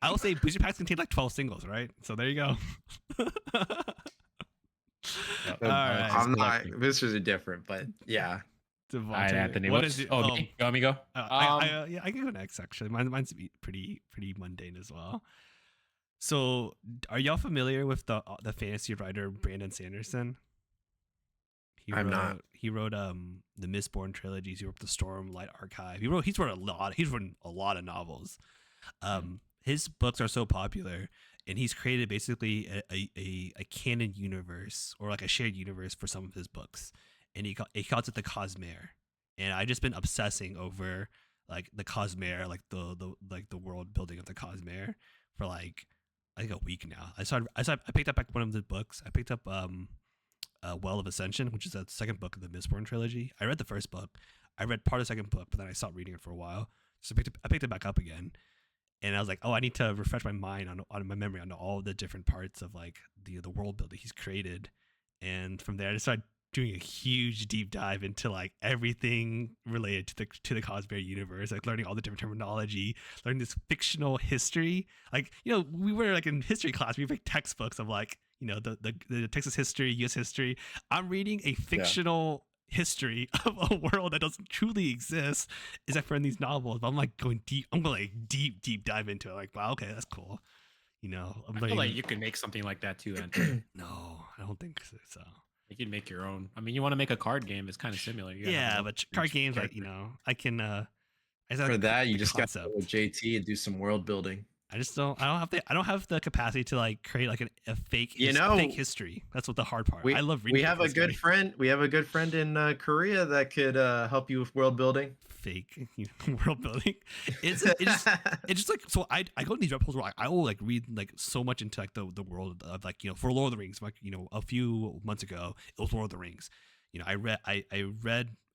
I will say booster packs contain like 12 singles, right? So there you go. All right. I'm not. Boosters are different, but yeah. All right, Anthony. What is it? Oh, you want me to go? I can go next. Actually, mine's pretty mundane as well. So, are y'all familiar with the fantasy writer Brandon Sanderson? I'm not. He wrote the Mistborn trilogies. He wrote the Stormlight Archive. He's written a lot of novels. His books are so popular, and he's created basically a canon universe, or like a shared universe for some of his books. And he calls it the Cosmere, and I've just been obsessing over like the Cosmere, like the world building of the Cosmere for like I think a week now. I picked up one of the books. I picked up Well of Ascension, which is the second book of the Mistborn trilogy. I read the first book. I read part of the second book, but then I stopped reading it for a while. So I picked it back up again, and I was like, oh, I need to refresh my mind on my memory on all the different parts of like the world building he's created. And from there, I just started doing a huge deep dive into like everything related to the Cosmere universe, like learning all the different terminology, learning this fictional history. Like, you know, we were like in history class, we have like textbooks of like, you know, the Texas history, US history. I'm reading a fictional history of a world that doesn't truly exist, except for in these novels. But I'm like going deep. I'm going like deep dive into it. Like, wow, okay, that's cool. You know, I feel like you can make something like that too, Anthony. No, I don't think so. You can make your own. I mean, you want to make a card game? It's kind of similar. Yeah, but card games, like, you know, I can. For that, you just got to go with JT and do some world building. I don't have the capacity to like create like a fake history. That's what the hard part. I love reading. We have a good friend. We have a good friend in Korea that could help you with world building. Fake world building. It's just like, so I go in these rabbit holes where I will like read like so much into like the world of like, you know, for Lord of the Rings. Like, you know, a few months ago it was Lord of the Rings. You know, I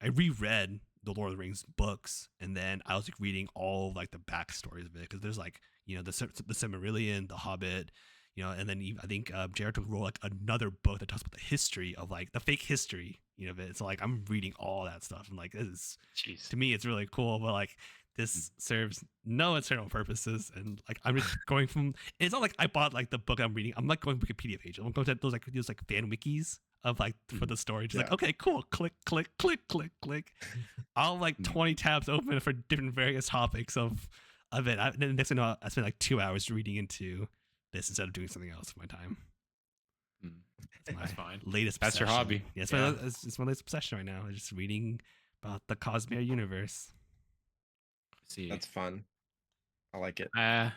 reread the Lord of the Rings books, and then I was like reading all like the backstories of it, because there's like, you know, the Silmarillion, the Hobbit, you know, and then I think Jared took like another book that talks about the history of like the fake history, you know, of it. So like I'm reading all that stuff, and like this is, to me, it's really cool, but like this serves no internal purposes, and like I'm just going from. It's not like I bought like the book I'm reading. I'm like going Wikipedia page. I'm going to those like fan wikis of like for the story. Just like, okay, cool, click. I'll like 20 tabs open for different various topics of it. Then next thing I know, I spent like 2 hours reading into this instead of doing something else with my time. That's fine. Latest. That's obsession. your hobby. Yeah, it's my latest obsession right now. Just reading about the Cosmere universe. See, that's fun. I like it. I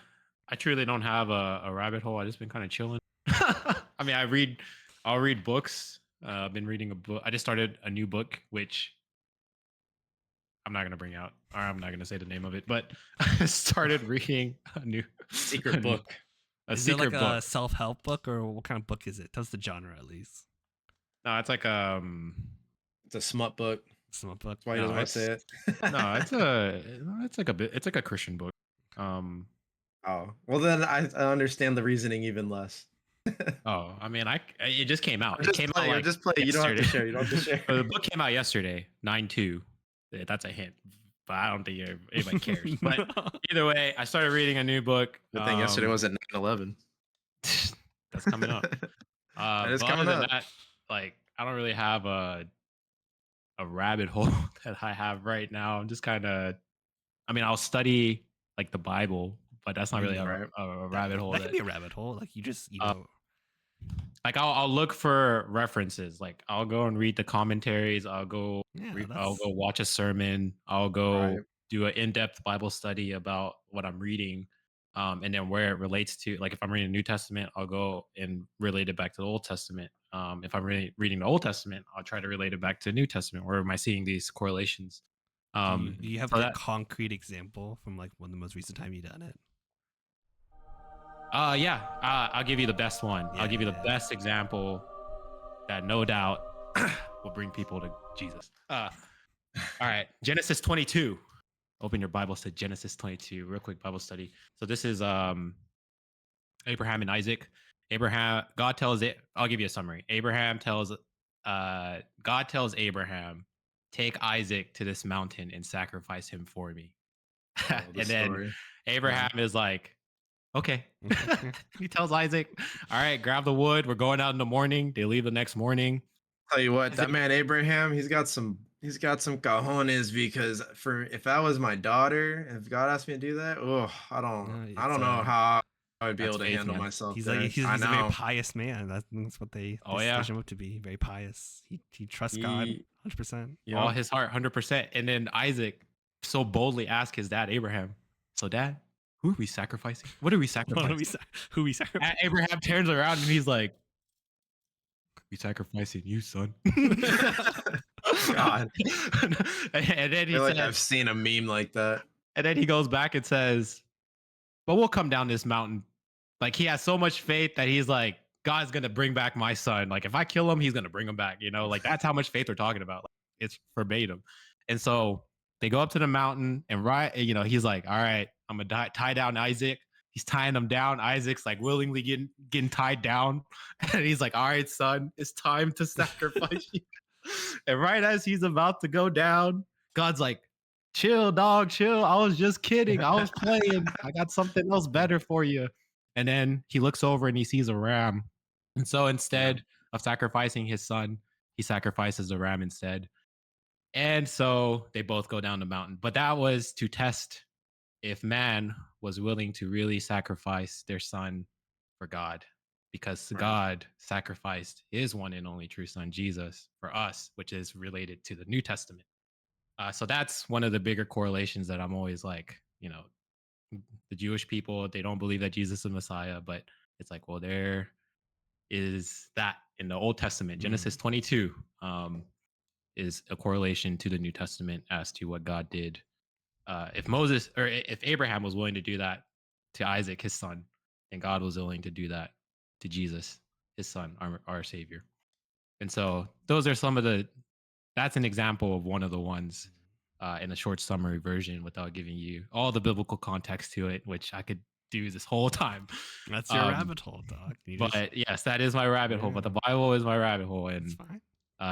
truly don't have a rabbit hole. I've just been kind of chilling. I mean, I'll read books. I've been reading a book. I just started a new book, which I'm not gonna bring out, or I'm not gonna say the name of it, but I started reading a new secret book. Is it like a self-help book, or what kind of book is it? Tell us the genre at least. No, it's like it's a smut book. Smut book. That's why he doesn't want to say it. No, it's like a Christian book. Oh, well then I understand the reasoning even less. Oh, I mean, it just came out. It came out. Like just play. You don't have to share. You don't have to share. The book came out yesterday, 9/2. That's a hint, but I don't think anybody cares. But either way, I started reading a new book. The thing yesterday was at 9/11. That's coming up. That is coming up. That, like, I don't really have a rabbit hole that I have right now. I'm just kind of, I mean, I'll study like the Bible, but that's not really a rabbit hole. That could be a rabbit hole. Like you know. Like I'll look for references. Like I'll go and read the commentaries. I'll go watch a sermon. I'll go do an in-depth Bible study about what I'm reading, and then where it relates to. Like if I'm reading the New Testament, I'll go and relate it back to the Old Testament. If I'm reading the Old Testament, I'll try to relate it back to the New Testament. Where am I seeing these correlations? Do you have like a concrete example from like one of the most recent time you done it? I'll give you the best one. I'll give you the best example that no doubt will bring people to Jesus. All right, Genesis 22. Open your Bibles to Genesis 22. Real quick Bible study. So this is Abraham and Isaac. God tells it. I'll give you a summary. God tells Abraham, take Isaac to this mountain and sacrifice him for me. And then Abraham is like, okay. He tells Isaac, all right, grab the wood. We're going out in the morning. They leave the next morning. Tell you what, that man Abraham, he's got some cojones, because if that was my daughter, if God asked me to do that, I don't know how I would be able to handle myself. He's a very pious man. That's what they stage him up to be. Very pious. He trusts God 100%. All his heart, 100%. And then Isaac so boldly asked his dad Abraham, so dad, who are we sacrificing? What are we sacrificing? Who are we sacrificing? Abraham turns around and he's like, we sacrificing you, son. God. And then he said, I've seen a meme like that. And then he goes back and says, but we'll come down this mountain. Like he has so much faith that he's like, God's going to bring back my son. Like if I kill him, he's going to bring him back. You know, like that's how much faith we're talking about. Like, it's verbatim. And so they go up to the mountain and he's like, all right, I'm going to tie down Isaac. He's tying him down. Isaac's like willingly getting tied down. And he's like, all right, son, it's time to sacrifice you. And right as he's about to go down, God's like, chill, dog, chill. I was just kidding. I was playing. I got something else better for you. And then he looks over and he sees a ram. And so instead of sacrificing his son, he sacrifices a ram instead. And so they both go down the mountain. But that was to test if man was willing to really sacrifice their son for God, because God sacrificed his one and only true son, Jesus, for us, which is related to the New Testament. So that's one of the bigger correlations that I'm always like, the Jewish people, they don't believe that Jesus is the Messiah, but it's like, well, there is that in the Old Testament. Genesis 22 is a correlation to the New Testament as to what God did. If Moses or if Abraham was willing to do that to Isaac, his son, and God was willing to do that to Jesus, his son, our Savior. And so those are that's an example of one of the ones in a short summary version without giving you all the biblical context to it, which I could do this whole time. That's your rabbit hole, dog. Yes, that is my rabbit hole, but the Bible is my rabbit hole. And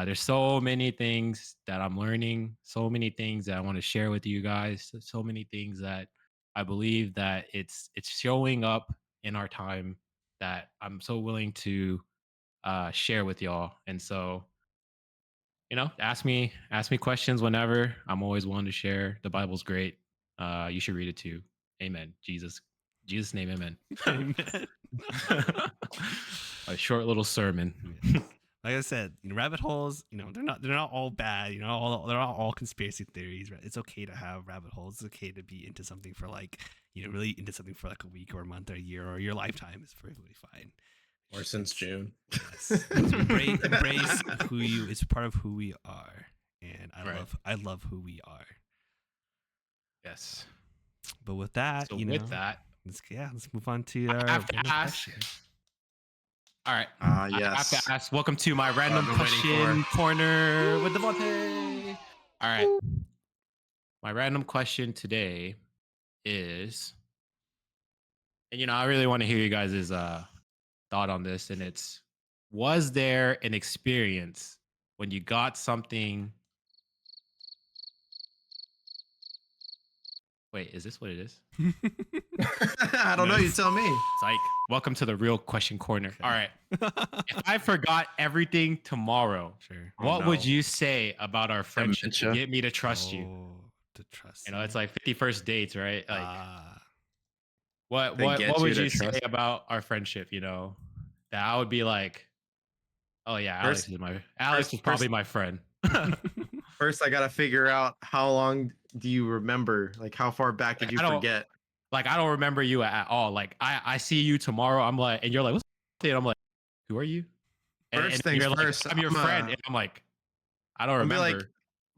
there's so many things that I'm learning, so many things that I want to share with you guys, so many things that I believe that it's showing up in our time that I'm so willing to share with y'all. And so, ask me questions whenever. I'm always willing to share. The Bible's great. You should read it too. Amen. Jesus name, amen. Amen. A short little sermon. Like I said, rabbit holes, they're not all bad. They're not all conspiracy theories. Right? It's okay to have rabbit holes. It's okay to be into something for really into something for like a week or a month or a year or your lifetime is perfectly fine. Or since June. Yes. Embrace who you. It's part of who we are, and I love who we are. Yes. But with that, let's move on to our question. All right. Yes. I have to ask. Welcome to my random question corner with Devante. All right. My random question today is, and I really want to hear you guys' thought on this, and it's, was there an experience when you got something? Wait, is this what it is? I don't know. You tell me. It's like, welcome to the real question corner. Okay. All right. If I forgot everything tomorrow, what would you say about our friendship to get me to trust you? To trust it's like 51st dates, right? Like, what would you say about our friendship? That I would be like, oh yeah, Alex is probably my friend. First, I gotta figure out how long do you remember? Like, how far back did you forget? Like, I don't remember you at all. Like, I see you tomorrow. I'm like, and you're like, what's up? And I'm like, who are you? And you're like, I'm your friend. And I'm like, I don't remember.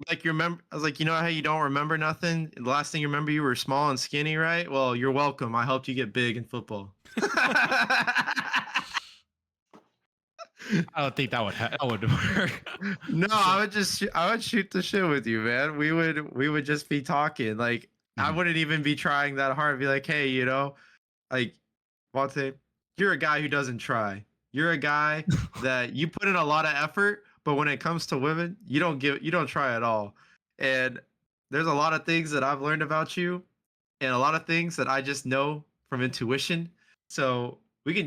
Like you remember? I was like, you know how you don't remember nothing? The last thing you remember, you were small and skinny, right? Well, you're welcome. I helped you get big in football. I don't think that would work. No, I would shoot the shit with you, man. We would just be talking. Like, I wouldn't even be trying that hard. I'd be like, hey, like, Devante, you're a guy who doesn't try. You're a guy that you put in a lot of effort, but when it comes to women, you don't try at all. And there's a lot of things that I've learned about you, and a lot of things that I just know from intuition. So we can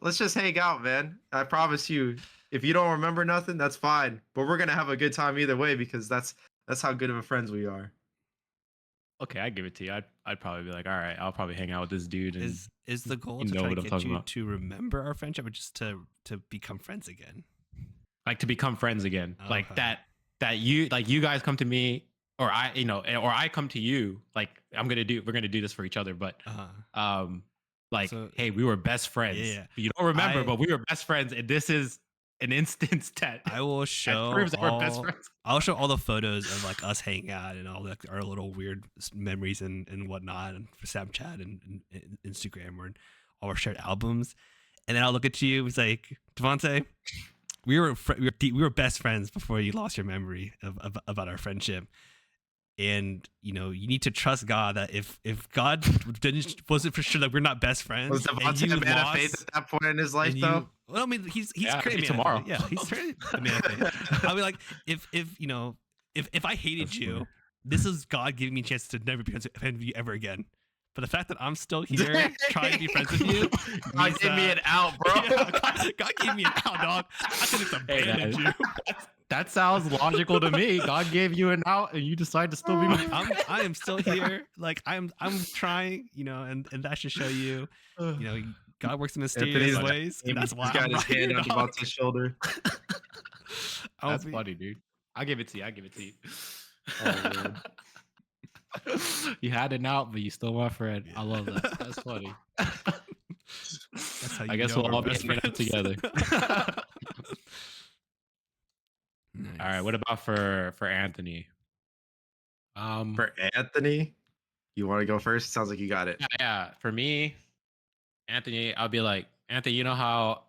let's just hang out, man. I promise you, if you don't remember nothing, that's fine. But we're gonna have a good time either way, because that's how good of a friends we are. Okay, I give it to you. I'd probably be like, all right, I'll probably hang out with this dude. And is the goal to try to get you to remember our friendship, or just to become friends again? Like, to become friends again, like that you guys come to me, or or I come to you. Like, we're gonna do this for each other, but hey, we were best friends. Yeah. You don't remember, but we were best friends, and this is an instance that I will show. I'll show all the photos of like us hanging out and all our little weird memories and whatnot, and for Snapchat and Instagram, or all our shared albums, and then I'll look at you. It's like, Devante, we were best friends before you lost your memory about our friendship. And you need to trust God that if God wasn't for sure that we're not best friends, was Devante a man of faith at that point in his life though? Well, I mean, he's crazy tomorrow. Yeah, he's pretty a man of faith. I mean, like if I hated you, this is God giving me a chance to never be friends with you ever again. But the fact that I'm still here trying to be friends with you, God gave me an out, bro. Yeah, God gave me an out, dog. I could have abandoned you. That sounds logical to me. God gave you an out, and you decide to still be my friend. I am still here. Like I'm trying, and that should show you, God works in mysterious ways. And that's why he's got his hand on Devante's shoulder. That's funny, dude. I'll give it to you. Oh, man. You had an out, but you still my friend. Yeah. I love that. That's funny. That's how you I guess we'll all be friends together. Nice. All right. What about for Anthony? For Anthony, you want to go first? Sounds like you got it. Yeah. For me, Anthony, I'll be like, Anthony, you know how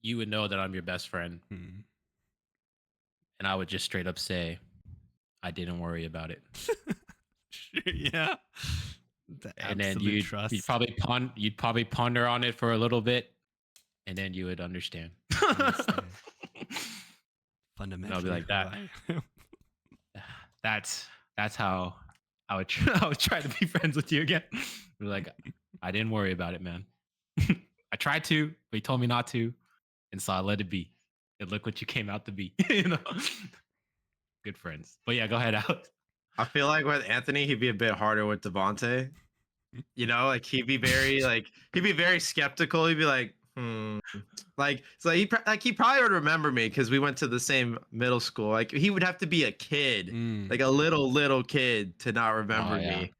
you would know that I'm your best friend, and I would just straight up say, I didn't worry about it. Yeah. And then you'd probably ponder on it for a little bit, and then you would understand. Fundamentally, I'll be like that. That's how I would try to be friends with you again. Be like, I didn't worry about it, man. I tried to, but he told me not to, and so I let it be. And look what you came out to be. Good friends. But yeah, go ahead, Alex. I feel like with Anthony, he'd be a bit harder with Devante. Like he'd be very skeptical. He'd be like, Like, so he probably would remember me because we went to the same middle school. Like he would have to be a kid, like a little kid to not remember me,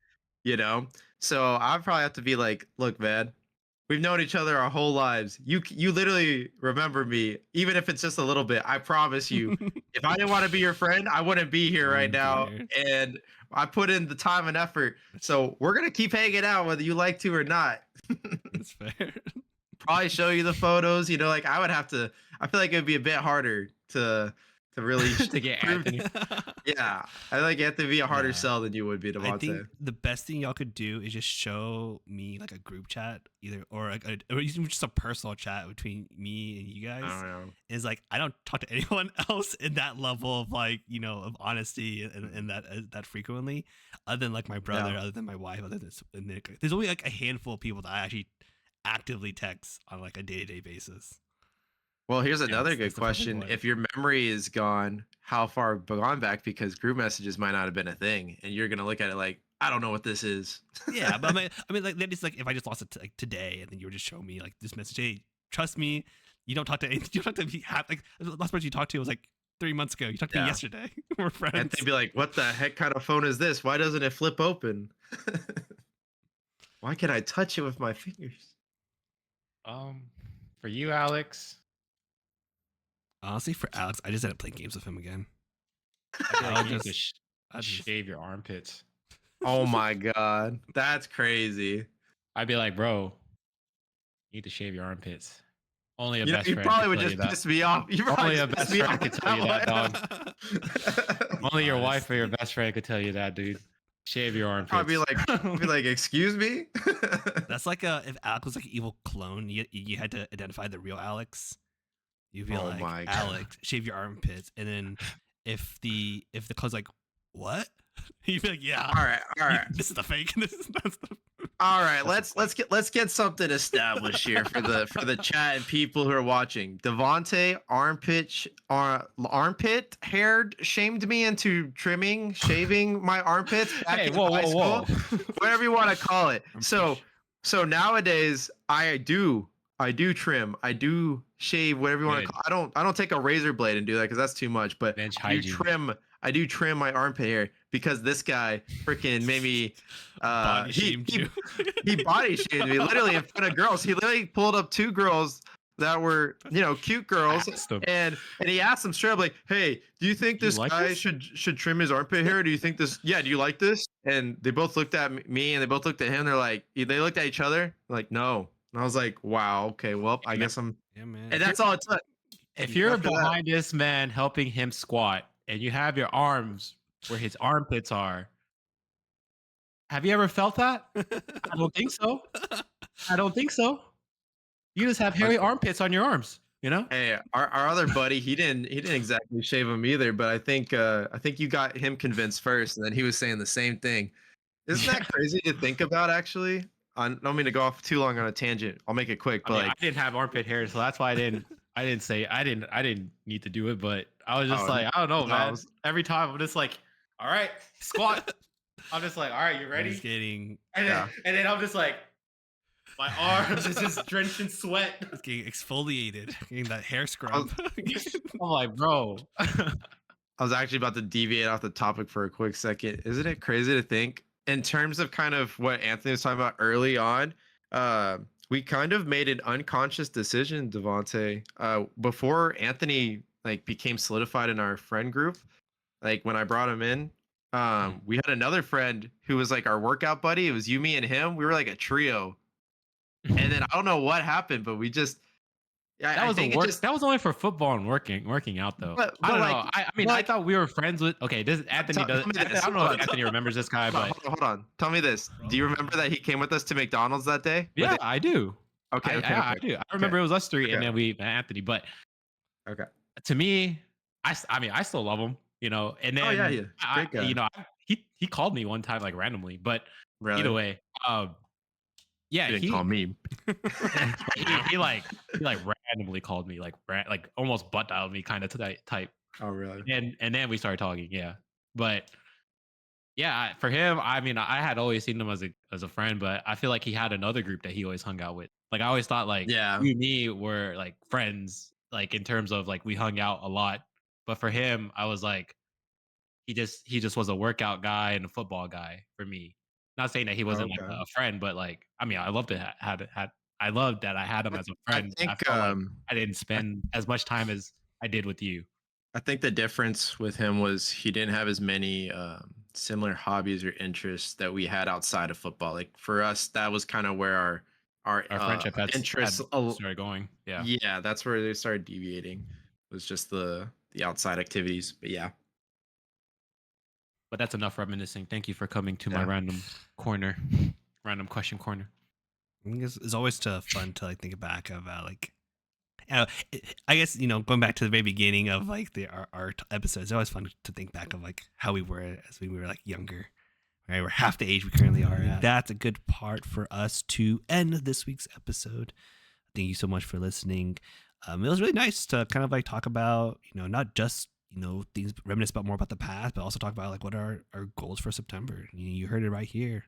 So I'd probably have to be like, look, man, we've known each other our whole lives. You literally remember me, even if it's just a little bit. I promise you, if I didn't want to be your friend, I wouldn't be here right now. And I put in the time and effort. So we're going to keep hanging out whether you like to or not. That's fair. Probably show you the photos, like I feel like it would be a bit harder to really to get Anthony. Yeah, I like Anthony to be a harder sell than you would be, Devante. I think the best thing y'all could do is just show me like a group chat, or even just a personal chat between me and you guys. I don't know. Is like I don't talk to anyone else in that level of of honesty and that frequently, other than like my brother, other than my wife, other than Nick. There's only like a handful of people that I actually actively text on like a day-to-day basis. Well, here's another good question. If your memory is gone, how far gone back? Because group messages might not have been a thing, and you're gonna look at it like, I don't know what this is. Yeah, but I mean, like that is like if I just lost it like today, and then you would just show me like this message. Hey, trust me, you don't talk to anything. You don't have to be like the last person you talked to was like 3 months ago. You talked to me yesterday. We're friends. And they'd be like, what the heck kind of phone is this? Why doesn't it flip open? Why can I touch it with my fingers? For you, Alex. Honestly, for Alex, I just ended up playing games with him again. I'll just shave your armpits. Oh my god, that's crazy. I'd be like, bro, you need to shave your armpits. Only a best friend. You probably would just piss me off. Only a best friend could tell you that, dog. Only your wife or your best friend could tell you that, dude. Shave your armpits. I'd be like, excuse me. That's like if Alex was like an evil clone, you had to identify the real Alex. You'd be like, Alex, shave your armpits, and then if the clone's like, what? You'd be like, yeah. All right. This is the fake. This is not the. All right, let's get something established here for the chat and people who are watching. Devante armpit haired shamed me into shaving my armpits back in high school. Whatever you want to call it. So nowadays I do trim. I do shave, whatever you want to call it. I don't take a razor blade and do that because that's too much, but I do trim my armpit hair because this guy freaking made me he body shamed me literally in front of girls. He literally pulled up 2 girls that were, cute girls, and he asked them straight up like, "Hey, do you think this guy should trim his armpit hair? Do you think this? Yeah, do you like this?" And they both looked at me and they both looked at him. They're like, they looked at each other like, "No." And I was like, wow, okay, well, I guess I'm. Yeah, man. And that's all it took. If you're behind this man helping him squat and you have your arms where his armpits are. Have you ever felt that? I don't think so. I don't think so. You just have hairy armpits on your arms, you know? Hey, our other buddy, he didn't exactly shave him either, but I think you got him convinced first, and then he was saying the same thing. Isn't that crazy to think about? Actually, I don't mean to go off too long on a tangent. I'll make it quick. But I didn't have armpit hair, so that's why I didn't need to do it. But I was just I don't know, man. Every time I'm just like, all right, squat. I'm just like, all right, you ready? Just getting, and then I'm just like, my arms is just drenched in sweat. It's getting exfoliated, getting that hair scrub. I'm like, bro. I was actually about to deviate off the topic for a quick second. Isn't it crazy to think, in terms of kind of what Anthony was talking about early on, we kind of made an unconscious decision, Devante, before Anthony like became solidified in our friend group. Like when I brought him in, we had another friend who was like our workout buddy. It was you, me, and him. We were like a trio. And then I don't know what happened, but we just that was only for football and working out though. But I don't know. I mean, I thought we were friends with. Okay, this Anthony does. I don't know if Anthony remembers this guy, but hold on. Tell me this. Do you remember that he came with us to McDonald's that day? Yeah, I do. Okay, I do. I remember it was us three, and then we Anthony. But to me, I still love him, you know. And then great guy. You know, he called me one time like randomly, but either way, yeah, he didn't call me. he randomly called me, like almost butt dialed me kind of type. Oh, really? And then we started talking, yeah. But yeah, for him, I mean, I had always seen him as a friend, but I feel like he had another group that he always hung out with. Like I always thought like you and me were like friends, like in terms of like we hung out a lot. But for him, I was like, he just was a workout guy and a football guy for me. Not saying that he wasn't like a friend, but like I mean, I loved that I had him as a friend. I felt like I didn't spend as much time as I did with you. I think the difference with him was he didn't have as many similar hobbies or interests that we had outside of football. Like for us, that was kind of where our friendship interests started going. Yeah, that's where they started deviating. It was just the outside activities. But yeah. But that's enough reminiscing. Thank you for coming to my random question corner. I think it's always fun to like think back of like, I guess, you know, going back to the very beginning of like our episodes, it's always fun to think back of like how we were as we were like younger. Right, we're half the age we currently are at. That's a good part for us to end this week's episode. Thank you so much for listening. It was really nice to kind of like talk about, you know, not just, you know, things, reminisce about more about the past, but also talk about like what are our goals for September. You heard it right here.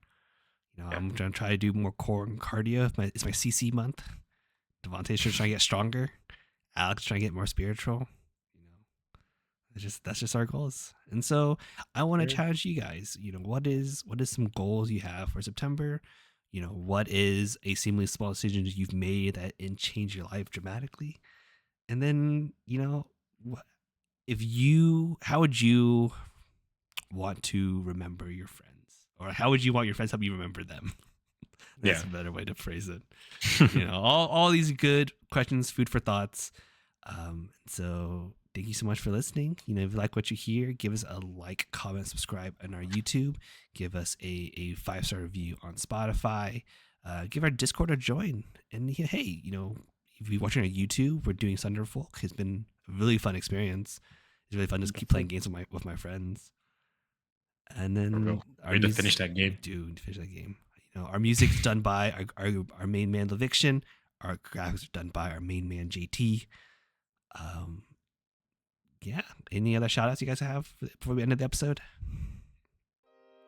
You know, I'm going to try to do more core and cardio. It's my CC month. Devante's trying to get stronger. Alex trying to get more spiritual. You know, that's just our goals. And so I want to challenge you guys. You know, what is some goals you have for September? You know, what is a seemingly small decision you've made that changed your life dramatically? And then, you know, how would you want to remember your friends? Or how would you want your friends to help you remember them? That's a better way to phrase it. You know, all these good questions, food for thoughts. So thank you so much for listening. You know, if you like what you hear, give us a like, comment, subscribe on our YouTube. Give us a 5-star review on Spotify. Give our Discord a join. And hey, you know, if you're watching on YouTube, we're doing Thunderfolk. It's been a really fun experience. It's really fun to keep playing games with my friends. And then we need to finish that game. Dude, finish that game. You know, our music's done by our main man Leviction. Our graphics are done by our main man JT. Yeah. Any other shout outs you guys have before we end the episode?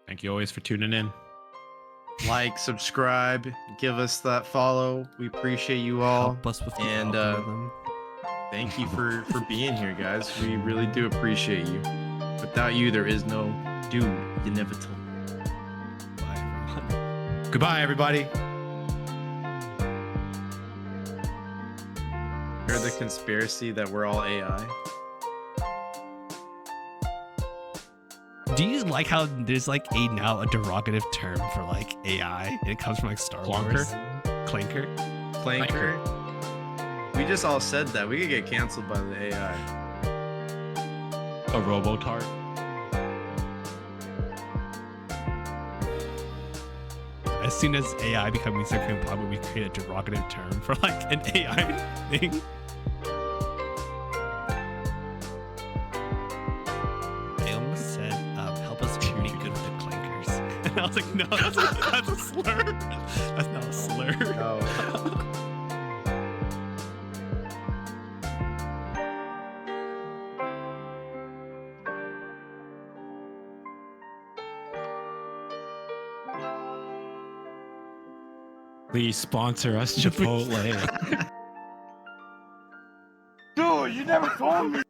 Thank you always for tuning in. Like, subscribe, give us that follow. We appreciate you all. Help us with the algorithm. Thank you for being here, guys. We really do appreciate you. Without you, there is no dude. You never told me. Bye, everyone. Goodbye, everybody. Heard the conspiracy that we're all AI? Do you like how there's like now a derogative term for like AI? And it comes from like Star Wars. Clanker. We just all said that. We could get canceled by the AI. A Robotart. As soon as AI becomes Supreme Popular, we create a derogative term for like an AI thing. They almost said, help us be really good with the clankers. And I was like, no, that's a slur. That's not a slur. No. Please sponsor us, Chipotle. Dude, you never told me.